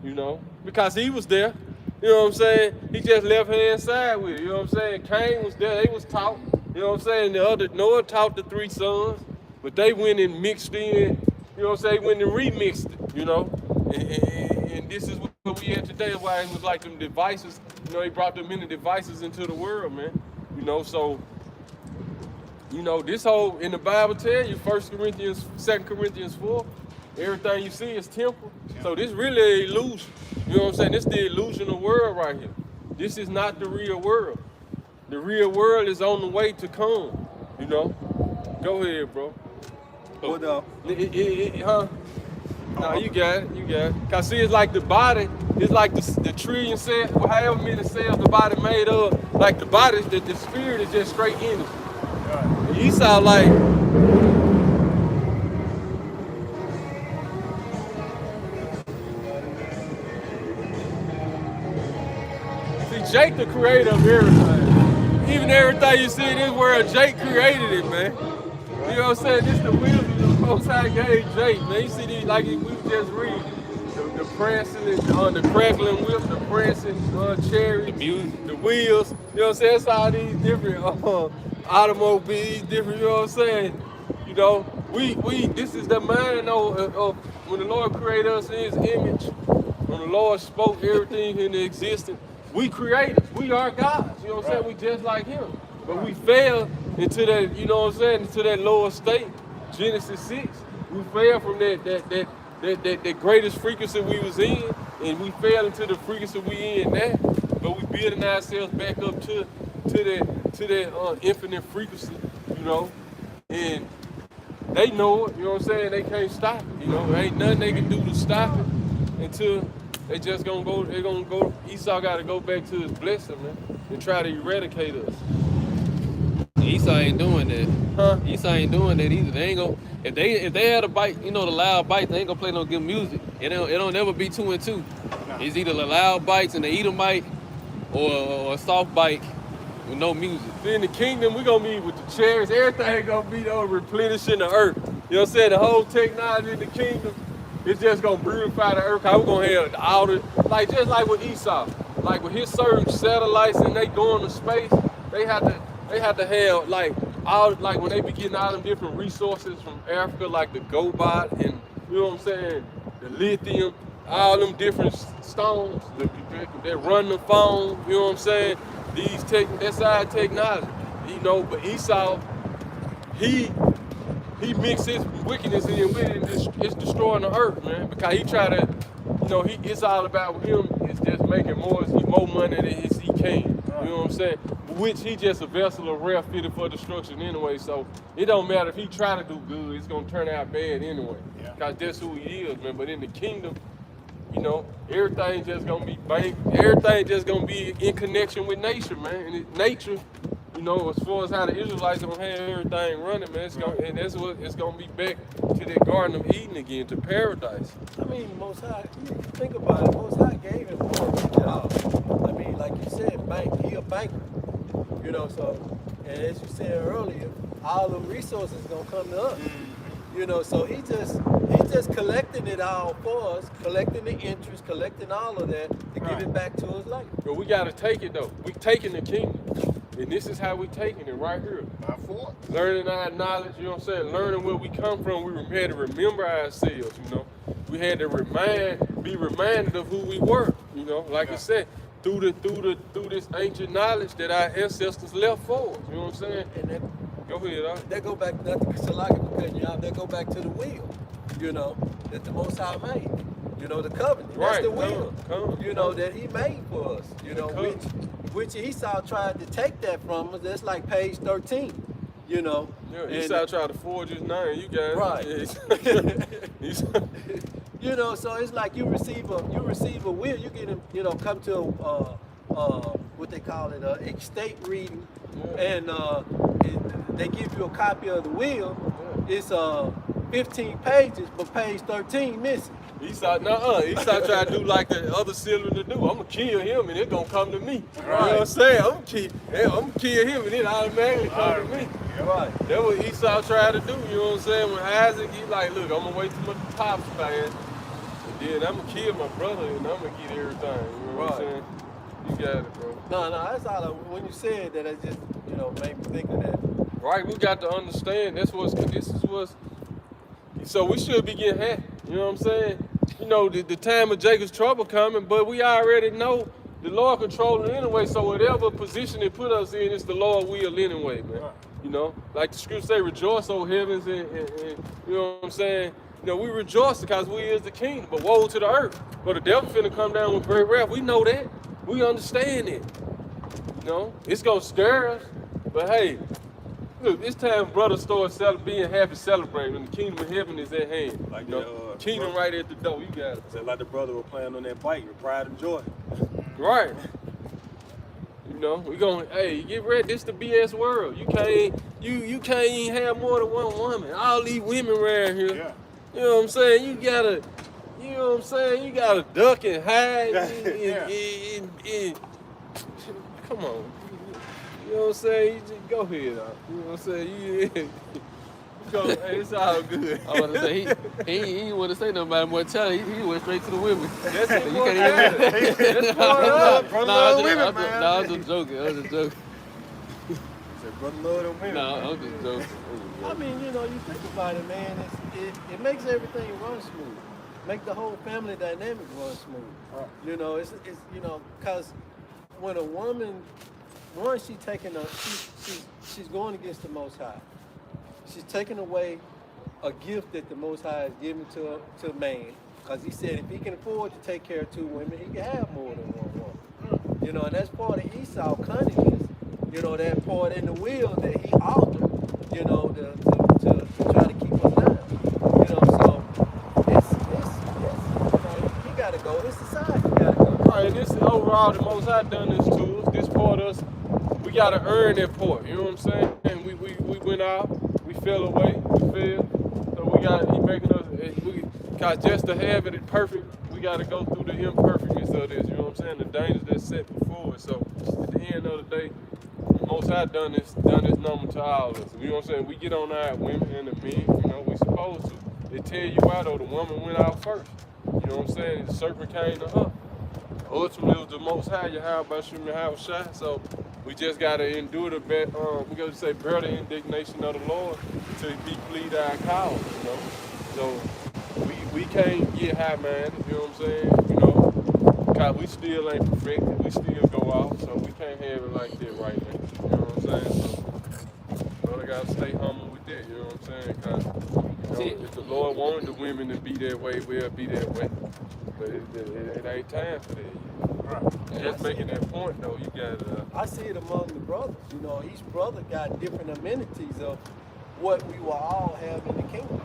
Speaker 4: you know, because he was there. You know what I'm saying? He just left hand side with it. You know what I'm saying? Cain was there. They was taught. You know what I'm saying? Noah taught the 3 sons, but they went and mixed in. You know what I'm saying? Went and remixed it. You know, and this is what we had today. Why it was like them devices. You know, he brought them many devices into the world, man. You know, so. You know, this whole in the Bible tell you 1 Corinthians, 2 Corinthians 4. Everything you see is temporal. So this really an illusion. You know what I'm saying? This is the illusional world right here. This is not the real world. The real world is on the way to come. You know? Go ahead, bro.
Speaker 2: What
Speaker 4: Huh? No, you got it. You got it. Cause see, it's like the body. It's like the trillion cells, however many cells the body made of. Like the body, the spirit is just straight energy. And Esau like. Jake the creator of everything. Even everything you see in this world, Jake created it, man. You know what I'm saying? This the wisdom the Most High gave Jake, man. You see these, like we just read, the prancing, the crackling whip, the prancing cherry, the music, the wheels. You know what I'm saying? It's all these different automobiles, different. You know what I'm saying? You know, this is the mind of when the Lord created us in His image. When the Lord spoke everything into existence. We creators, we are gods, you know what I'm saying? We just like Him. But we fell into that, you know what I'm saying, into that lower state, Genesis 6. We fell from that greatest frequency we was in, and we fell into the frequency we in now. But we building ourselves back up to that infinite frequency, you know. And they know it, you know what I'm saying? They can't stop it, you know. There ain't nothing they can do to stop it until they just gonna go, Esau gotta go back to his blessing, man, and try to eradicate us.
Speaker 3: Esau ain't doing that.
Speaker 4: Huh?
Speaker 3: Esau ain't doing that either. They ain't gonna, if they had a bite, you know, the loud bites, they ain't gonna play no good music. It don't never be 2 and 2. No. It's either the loud bites and the Edomite or a soft bite with no music.
Speaker 4: In the kingdom, we gonna be with the chariots, everything gonna be replenishing the earth. You know what I'm saying? The whole technology in the kingdom, it's just gonna purify the earth. Cause we're gonna have all the, like just like with Esau, like with his certain satellites and they going to space, they have to have like all, like when they be getting all them different resources from Africa, like the Gobot and you know what I'm saying, the lithium, all them different stones that run the phone. You know what I'm saying? That's our technology. You know, but Esau, he mixed his wickedness in with it, and it's destroying the earth, man. Because he try to, you know, it's all about him. It's just making more money than he can. You know what I'm saying? Which he just a vessel of wrath fitted for destruction anyway. So it don't matter if he try to do good, it's gonna turn out bad anyway. Yeah. Because that's who he is, man. But in the kingdom, you know, everything just gonna be everything just gonna be in connection with nature, man. And nature. You know, as far as how the Israelites gonna have everything running, man, that's what it's gonna be back to that Garden of Eden again, to paradise.
Speaker 1: I mean, Most High, think about it, Most High gave him a job. I mean, like you said, he a banker. You know, so, and as you said earlier, all the resources gonna come to us. You know, so he just collecting it all for us, collecting the interest, collecting all of that to give it back to us later.
Speaker 4: But we gotta take it though. We taking the kingdom. And this is how we taking it right here. Learning our knowledge, you know what I'm saying? Learning where we come from. We had to remember ourselves, you know. We had to be reminded of who we were, you know. Like I said, through this ancient knowledge that our ancestors left for us. You know what I'm saying?
Speaker 1: And that,
Speaker 4: go ahead,
Speaker 1: that go back, not to Salaki for cutting you out, that go back to the will, you know, that the Most High made. You know, the covenant. That's the will. You know, that he made for us. You know, which Esau tried to take that from us. That's like page 13. You know.
Speaker 4: Yeah, Esau tried to forge his name. You got it.
Speaker 1: Right. You know, so it's like you receive a will. You get you know, come to what they call it, estate reading, and they give you a copy of the will. It's 15 pages, but page 13 missing.
Speaker 4: Esau trying to do like the other children to do. I'm gonna kill him and it gonna come to me. You know what I'm saying? I'm gonna kill him and it automatically come to me.
Speaker 1: Right.
Speaker 4: That's what Esau tried to do, you know what I'm saying? When Isaac, he like, look, I'm gonna wait till my pops fast, and then I'm gonna kill my brother and I'm gonna get everything. You know what I'm saying? You got it, bro.
Speaker 1: No, that's all. When you said that, it just, made me think of that.
Speaker 4: Right, we got to understand this is what's, so we should be getting happy, you know what I'm saying? You know, the time of Jacob's trouble coming, but we already know the Lord controlling it anyway, so whatever position they put us in, it's the Lord will anyway, man. You know, like the scripture say, rejoice, O heavens, and you know what I'm saying? You know, we rejoice because we is the kingdom, but woe to the earth. But the devil finna come down with great wrath. We know that. We understand it. You know, it's gonna scare us, but hey, look, it's time brothers start being happy, celebrating, and the kingdom of heaven is at hand.
Speaker 2: Like
Speaker 4: kingdom right at the door. You got it.
Speaker 2: So like the brother was playing on that bike with pride and joy.
Speaker 4: Right. You know, we gonna, hey, get ready. This the BS world. You can't even have more than one woman. All these women around here.
Speaker 5: Yeah.
Speaker 4: You know what I'm saying? You gotta duck and hide. And come on. You know what I'm saying? You just go ahead. You know what I'm saying? Go, hey, it's all good.
Speaker 3: I was to say he didn't want to say nothing about more talent. He went straight to the women.
Speaker 4: That's it.
Speaker 3: You can't even.
Speaker 4: That's part of it.
Speaker 3: I was just joking.
Speaker 2: Said brother love them women.
Speaker 3: No, I'm just joking.
Speaker 1: I mean, you think about it, man. It makes everything run smooth. Make the whole family dynamic run smooth. You know, it's because when a woman, she's going against the Most High. She's taking away a gift that the Most High has given to man. Because he said if he can afford to take care of two women, he can have more than one woman. And that's part of Esau cunningness. That part in the will that he altered, to try to keep us down. So he got to go. This society got to go.
Speaker 4: Right, and this overall, the Most High done this to us. This part of us, we got to earn that part. You know what I'm saying? And we went out. We fell away, we fell. So he making us, cause just to have it perfect, we gotta go through the imperfectness of this, you know what I'm saying? The dangers that's set before us. So at the end of the day, the Most High done this number to all of us. You know what I'm saying? We get on our women and the men, we supposed to. They tell you why though, the woman went out first. You know what I'm saying? The serpent came to her. Ultimately, it was the Most High, Yahweh Shem Yahweh Shai. So we just gotta endure the bear the indignation of the Lord till he plead our cause, So we can't get high minded, you know what I'm saying? Cause we still ain't perfected, we still go off, so we can't have it like that right now. You know what I'm saying? So brother gotta stay humble with that, you know what I'm saying? Cause if the Lord wanted the women to be that way, we'll be that way. But it ain't time for that. Right. Just making that point though, you got
Speaker 1: I see it among the brothers. Each brother got different amenities of what we will all have in the kingdom.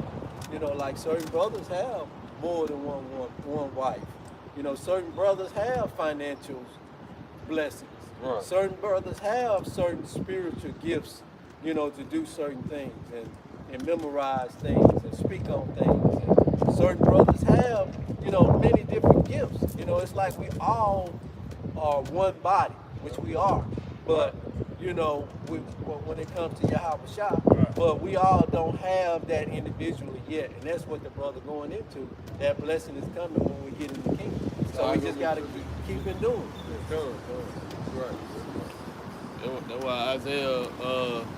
Speaker 1: Like certain brothers have more than one wife. Certain brothers have financial blessings.
Speaker 4: Right.
Speaker 1: Certain brothers have certain spiritual gifts, to do certain things and memorize things and speak on things. And certain brothers have, many different gifts. It's like we all are one body, which we are. But, when it comes to Yahweh Shah, but we all don't have that individually yet. And that's what the brother going into. That blessing is coming when we get in the kingdom. So we just got to keep it doing.
Speaker 4: Right.
Speaker 3: That's why Isaiah,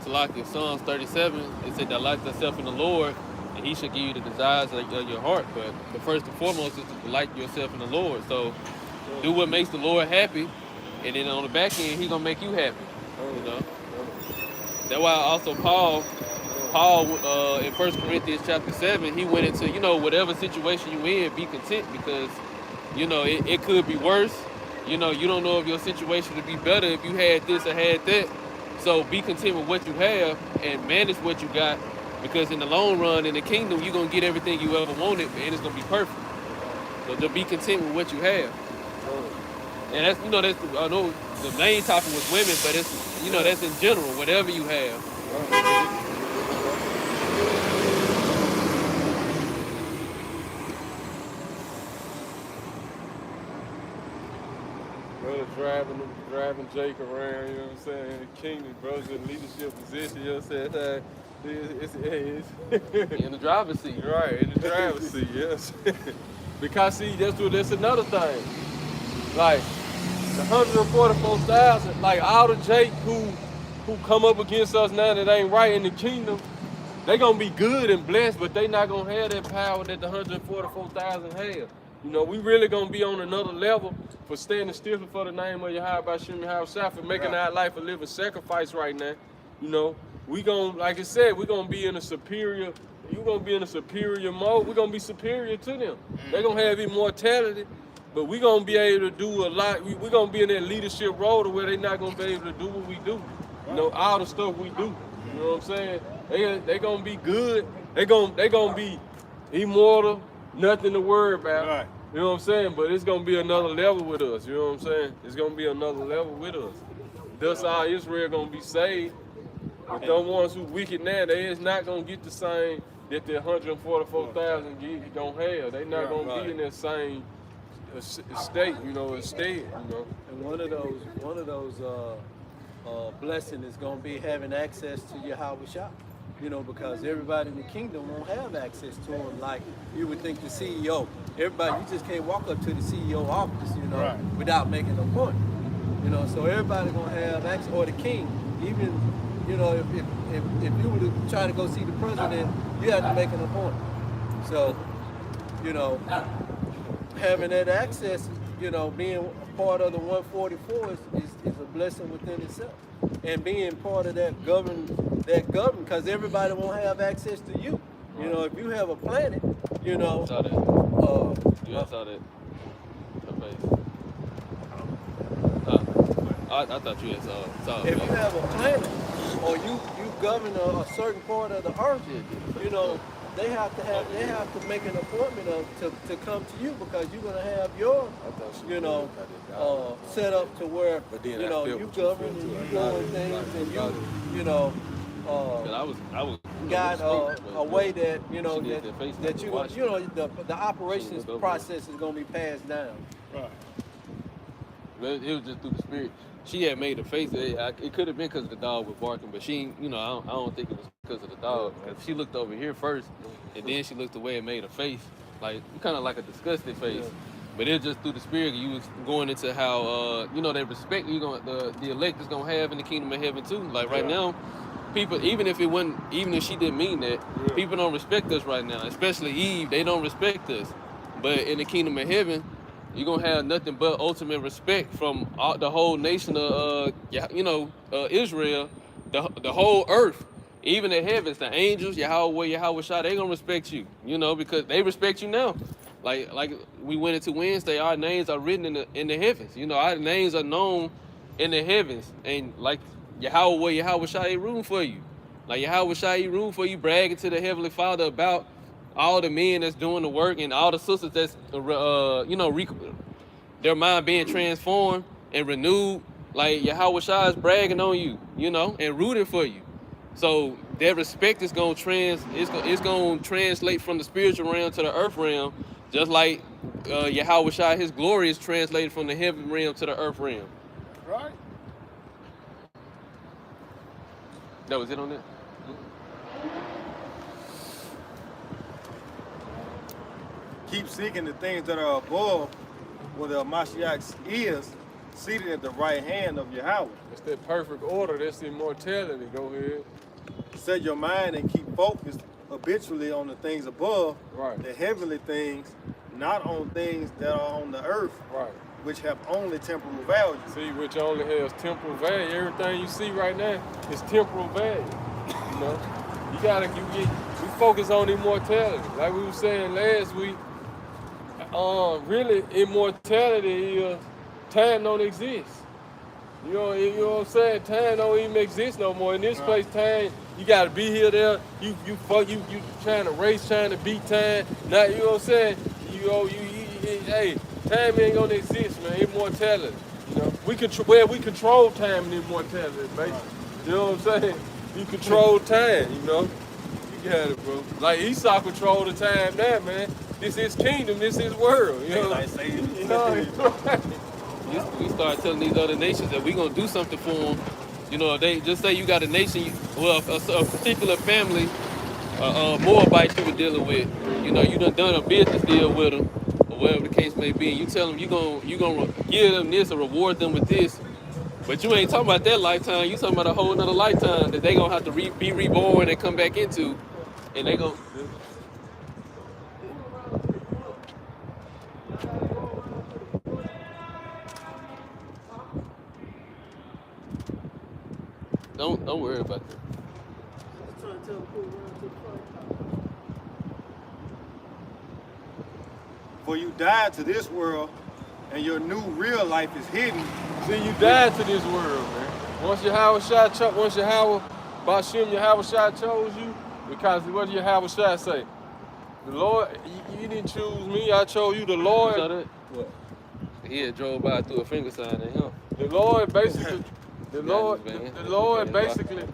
Speaker 3: Talaki, Psalms 37, it said, delight thyself in the Lord, and he should give you the desires of your heart. But the first and foremost is to delight yourself in the Lord. So do what makes the Lord happy, and then on the back end, he gonna make you happy. That's why also Paul in 1 Corinthians chapter 7, he went into, whatever situation you in, be content, because, it could be worse. You don't know if your situation would be better if you had this or had that. So be content with what you have and manage what you got, because in the long run, in the kingdom, you're going to get everything you ever wanted, and it's going to be perfect. So just be content with what you have. And that's, I know the main topic was women, but it's, that's in general, whatever you have.
Speaker 4: driving Jake around, you know what I'm saying, in the kingdom, brothers in leadership position, you know what I'm saying? It's
Speaker 3: In the driver's seat.
Speaker 4: right, in the driver's seat, yes. Because see, that's another thing. Like the 144,000, like all the Jake who come up against us now that ain't right in the kingdom, they gonna be good and blessed, but they not gonna have that power that the 144,000 have. You know, we really gonna be on another level for standing still for the name of Yahweh Shem Yahweh for making our life a living sacrifice right now. You know, we gonna, like I said, we gonna be in a superior. You gonna be in a superior mode. We gonna be superior to them. They gonna have immortality, but we gonna be able to do a lot. We gonna be in that leadership role to where they not gonna be able to do what we do. You know, all the stuff we do. You know what I'm saying? They gonna be good. They gonna be immortal. Nothing to worry about.
Speaker 5: Right.
Speaker 4: You know what I'm saying? But it's gonna be another level with us. You know what I'm saying? It's gonna be another level with us. Thus, our Israel gonna be saved. But them ones who wicked now, they is not gonna get the same that the 144,000 gonna have. They not gonna be in that same state. You know, estate. You know.
Speaker 1: And one of those blessing is going to be having access to Yahweh Shah. You know, because everybody in the kingdom won't have access to him like you would think the CEO. Everybody, you just can't walk up to the CEO office, you know,
Speaker 5: Right.
Speaker 1: without making an appointment. You know, so everybody gonna have access, or the king. Even, you know, if you were to try to go see the president, you have to make an appointment. So, you know, having that access, you know, being a part of the 144 is a blessing within itself. And being part of that govern, because everybody won't have access to you. You know, if you have a planet, you know,
Speaker 3: Saw that. I saw that. Her face. I thought you had saw
Speaker 1: if
Speaker 3: it.
Speaker 1: you have a planet or you govern a certain part of the earth, you know, they have to make an appointment to come to you, because you're gonna have your, you know, set up to where, you know, you govern and you doing things and you know,
Speaker 3: I was
Speaker 1: got a way that, you know,
Speaker 3: She did that face
Speaker 1: that
Speaker 3: like
Speaker 1: you know, the operations process is gonna be passed down.
Speaker 5: Right.
Speaker 3: But it was just through the spirit. She had made a face. It could have been because the dog was barking, but she, you know, I don't think it was because of the dog. Because she looked over here first, and then she looked away and made a face, like kind of like a disgusted face. But it was just through the spirit. You was going into how, you know, they respect you. The elect is gonna have in the kingdom of heaven too. Like right now, people, even if she didn't mean that, people don't respect us right now. Especially Eve, they don't respect us. But in the kingdom of heaven, you're gonna have nothing but ultimate respect from the whole nation of, Israel, the whole earth, even the heavens, the angels, Yahweh Shah, they gonna respect you, you know, because they respect you now. Like we went into Wednesday, our names are written in the heavens. You know, our names are known in the heavens, and like Yahweh Shah, he rooting for you. Like Yahweh Shah, he rooting for you, bragging to the Heavenly Father about all the men that's doing the work and all the sisters that's, their mind being transformed and renewed. Like Yahweh Shah is bragging on you, you know, and rooting for you. So that respect is gonna it's gonna translate from the spiritual realm to the earth realm, just like Yahweh Shah, his glory is translated from the heaven realm to the earth realm.
Speaker 5: Right.
Speaker 3: That was it on that?
Speaker 2: Keep seeking the things that are above, where the Mashiach is, seated at the right hand of Yahweh.
Speaker 4: It's that perfect order. That's the immortality. Go ahead.
Speaker 2: Set your mind and keep focused habitually on the things above,
Speaker 4: Right.
Speaker 2: the heavenly things, not on things that are on the earth,
Speaker 4: Right.
Speaker 2: which have only temporal value.
Speaker 4: See, which only has temporal value. Everything you see right now is temporal value. You know, we focus on immortality. Like we were saying last week, really immortality is time don't exist. You know what I'm saying? Time don't even exist no more. In this place, time, you gotta be here, there. You trying to race, trying to beat time. Now, you know what I'm saying? Hey, time ain't gonna exist, man. Immortality. You know, we control time and immortality, basically. You know what I'm saying? You control time, you know. You got it, bro. Like Esau control the time now, man. This is kingdom, this is world. You know,
Speaker 2: Like say,
Speaker 4: you know,
Speaker 3: we start telling these other nations that we gonna do something for them. You know, they just say you got a nation, well, a particular family, Moabite you were dealing with. You know, you done a business deal with them, or whatever the case may be. And you tell them you gonna give them this or reward them with this, but you ain't talking about that lifetime. You talking about a whole nother lifetime that they gonna have to be reborn and come back into, and they gonna. Don't worry about that.
Speaker 2: For you died to this world, and your new real life is hidden.
Speaker 4: See, you died to this world, man. Once Yahweh Bashem Yahweh chose you, because what did Yahweh say? The Lord, you didn't choose me, I chose you. The Lord.
Speaker 3: You saw that? What? He had drove by through a finger sign at him.
Speaker 4: The Lord basically, the Lord basically,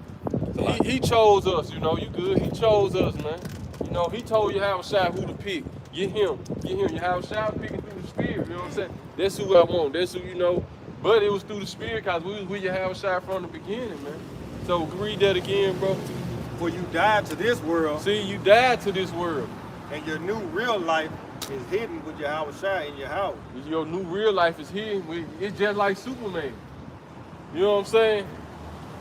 Speaker 4: he chose us, you know, you good. He chose us, man. You know, he told Yahweh who to pick. Get him. Yahweh picking through the Spirit, you know what I'm saying? That's who I want, that's who, you know. But it was through the Spirit because we was with Yahweh from the beginning, man. So read that again, bro.
Speaker 2: For you died to this world.
Speaker 4: See, you died to this world.
Speaker 2: And your new real life is hidden with Yahweh in your house.
Speaker 4: Your new real life is here. It's just like Superman. You know what I'm saying?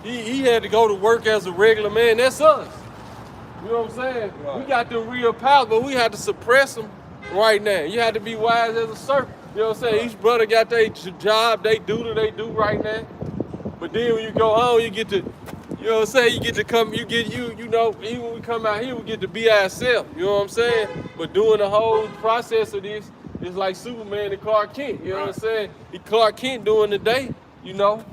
Speaker 4: He had to go to work as a regular man. That's us. You know what I'm saying?
Speaker 2: Right.
Speaker 4: We got the real power, but we had to suppress them right now. You had to be wise as a serpent. You know what I'm saying? Each brother got their job, they do right now. But then when you go home, you get to, you know what I'm saying? You get to come, you know, even when we come out here, we get to be ourselves. You know what I'm saying? But doing the whole process of this, it's like Superman and Clark Kent. You know what I'm saying? He Clark Kent doing the day, you know.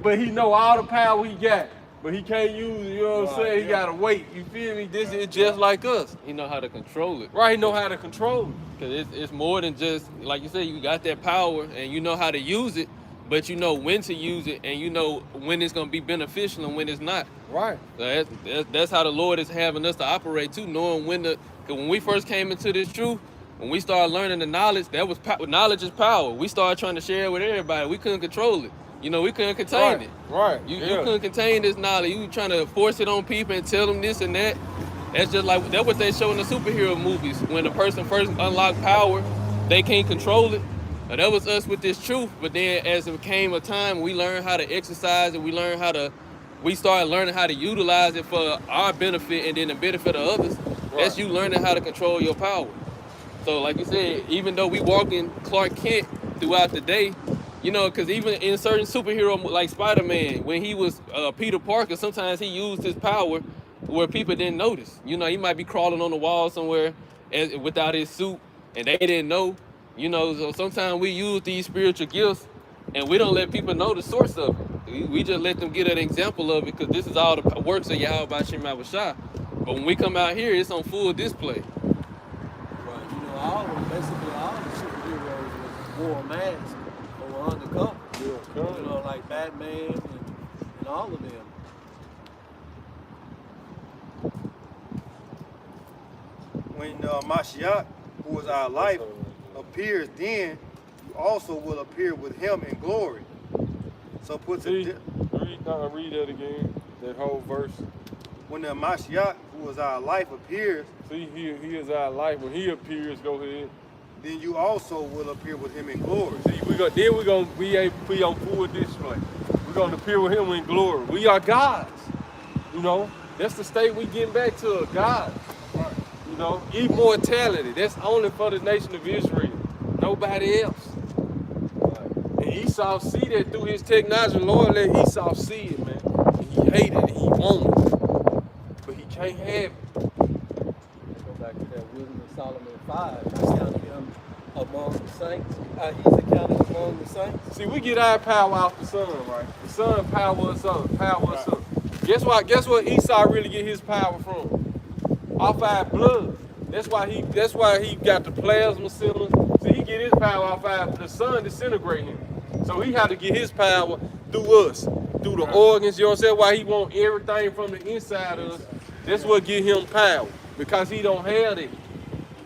Speaker 4: But he know all the power he got. But he can't use it, you know what I'm saying? He gotta wait. You feel me? This is just like us.
Speaker 3: He know how to control it.
Speaker 4: Right, he know how to control it.
Speaker 3: Cause it's more than just, like you said, you got that power and you know how to use it, but you know when to use it and you know when it's gonna be beneficial and when it's not.
Speaker 4: Right.
Speaker 3: So that's how the Lord is having us to operate too, knowing cause when we first came into this truth, when we started learning the knowledge, knowledge is power. We started trying to share it with everybody. We couldn't control it. You know, we couldn't contain it.
Speaker 4: Right.
Speaker 3: You couldn't contain this knowledge. You trying to force it on people and tell them this and that. That's just like, that's what they show in the superhero movies. When a person first unlocked power, they can't control it. And that was us with this truth. But then as it came a time, we learned how to exercise it. We started learning how to utilize it for our benefit and then the benefit of others. Right. That's you learning how to control your power. So like you said, even though we walk in Clark Kent throughout the day, you know, because even in certain superhero like Spider-Man, when he was Peter Parker, sometimes he used his power where people didn't notice. You know, he might be crawling on the wall somewhere without his suit, and they didn't know. You know, so sometimes we use these spiritual gifts, and we don't let people know the source of it. We just let them get an example of it, because this is all the works of Yahweh Bashem Yahushua. But when we come out here, it's on full display.
Speaker 1: Right. You know, basically all the superheroes wore a mask or were undercover. You know, like Batman and all of them.
Speaker 2: When Mashiach, who is our life, appears, then you also will appear with him in glory. So
Speaker 4: read that again, that whole verse.
Speaker 2: When the Mashiach, who is our life, appears,
Speaker 4: see, he is our life. When he appears, go ahead.
Speaker 2: Then you also will appear with him in glory.
Speaker 4: See, we're gonna be able to be on full display. We're gonna appear with him in glory. We are gods. You know, that's the state we getting back to, gods. You know, immortality. That's only for the nation of Israel. Nobody else. And Esau see that through his technology. Lord let Esau see it, man. And he hated it. He wanted it. But he can't have it.
Speaker 1: Go back to that Wisdom of Solomon 5. He's counted him among the saints. He's accounted among the saints.
Speaker 4: See, we get our power off the sun, right? The sun power us up. Guess what Esau really get his power from? Off our blood. That's why he got the plasma centers. See, he get his power off the sun disintegrating him. So he had to get his power through us, through the organs. You know what I'm saying? Why he want everything from the inside of us. That's what give him power, because he don't have it.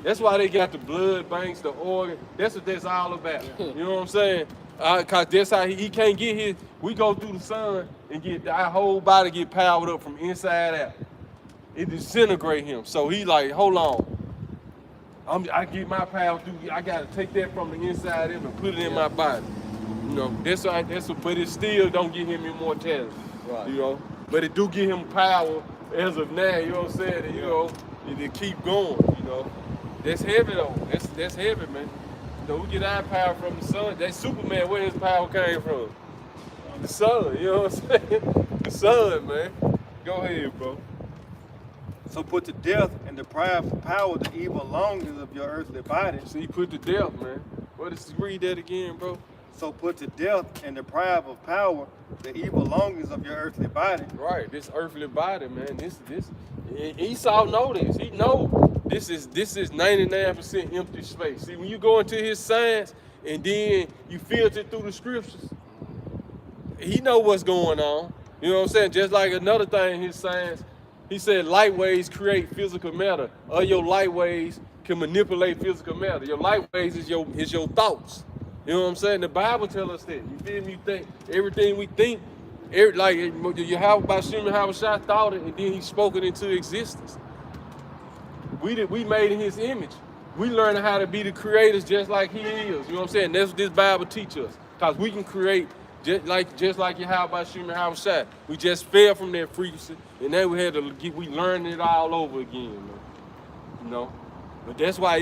Speaker 4: That's why they got the blood banks, the organ. That's what that's all about. You know what I'm saying? Cause that's how he can't get his. We go through the sun and get our whole body get powered up from inside out. It disintegrate him. So he like, hold on. I get my power through. I gotta take that from the inside in and put it in my body. You know, that's why. But it still don't give him immortality.
Speaker 1: Right.
Speaker 4: You know, but it do give him power as of now. You know what I'm saying? And, you know, it keep going. You know, that's heavy though. That's heavy, man. You know, we get our power from the sun. That Superman, where his power came from? The sun. You know what I'm saying? The sun, man. Go ahead, bro.
Speaker 2: So put to death and deprive of power the evil longings of your earthly body.
Speaker 4: See, put to death, man. What is read that again, bro?
Speaker 2: So put to death and deprive of power the evil longings of your earthly body.
Speaker 4: Right, this earthly body, man. This Esau know this. He know this is 99% empty space. See, when you go into his science and then you filter through the scriptures, he know what's going on. You know what I'm saying? Just like another thing in his science, he said light waves create physical matter. Or your light waves can manipulate physical matter. Your light waves is your thoughts. You know what I'm saying? The Bible tells us that. You feel me? You think everything we think, like Yahweh Bashim Yahushua thought it, and then he spoke it into existence. We made in his image. We learning how to be the creators just like he is. You know what I'm saying? That's what this Bible teaches us. Because we can create just like Yahweh Bashim Yahushua. We just fell from that frequency, and then we learned it all over again, man. You know? But that's why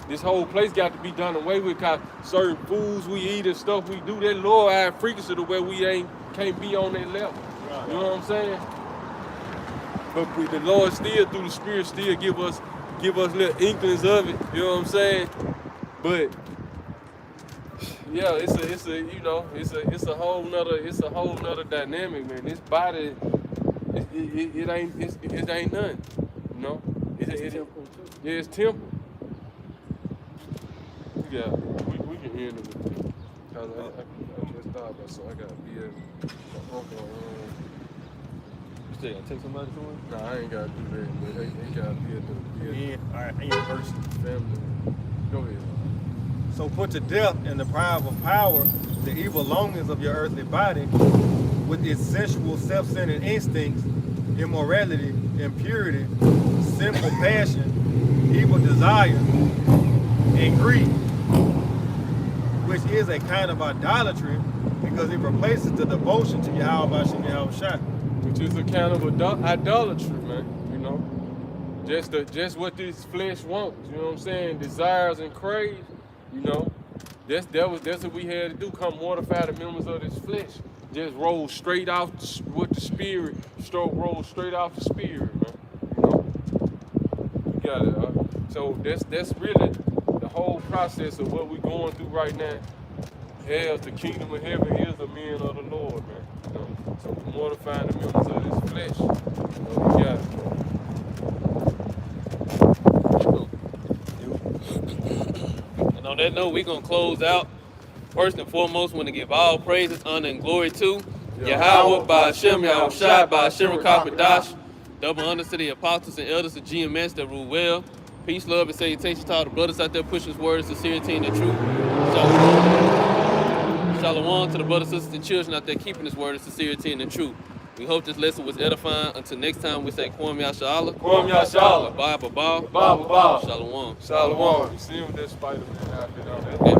Speaker 4: this whole place got to be done away with, because certain foods we eat and stuff we do, that lower our frequency to where we can't be on that level. Right. You know what I'm saying? But the Lord still, through the Spirit, still give us little inklings of it. You know what I'm saying? But yeah, it's a whole nother dynamic, man. This body, it ain't nothing. You know? It's temple. Yeah, we can end it with that. Cause I just thought about so I gotta be at my uncle.
Speaker 2: You still gotta take somebody to him?
Speaker 4: Nah, I ain't gotta do that, but they gotta be at
Speaker 2: All right, verse.
Speaker 4: family. Go ahead.
Speaker 2: So put to death and deprive of power the evil longings of your earthly body with its sensual, self-centered instincts, immorality, impurity, sinful passion, evil desire, and greed, which is a kind of idolatry because it replaces the devotion to Yahweh Bashim Yahushua.
Speaker 4: Which is a kind of idolatry, man. You know, just what this flesh wants. You know what I'm saying? Desires and craves. You know, that's what we had to do. Come mortify the members of this flesh. Just roll straight off with the spirit. Roll straight off the spirit, man. You know, you got it. So that's really the whole process of what we're going through right now. As the kingdom of heaven is the men of the Lord, man. You know? So mortifying the members of this flesh. You know, we got it.
Speaker 3: And on that note, we're gonna close out. First and foremost, want to give all praises, honor, and glory to Yahweh, Ba'ashem, Yahushua, Ba'ashem, Rakapadash. Double honors to the apostles and elders of GMS that rule well. Peace, love, and salutations to all the brothers out there pushing his words, sincerity, and the truth. Shalom to the brothers, sisters, and children out there keeping his word of sincerity and the truth. We hope this lesson was edifying. Until next time, we say Kwam Yashala.
Speaker 4: Kwam Yashala.
Speaker 3: Bye, bye, bye.
Speaker 4: Bye, bye.
Speaker 3: Shalom.
Speaker 4: Shalom. You see him with that Spider-Man outfit on that.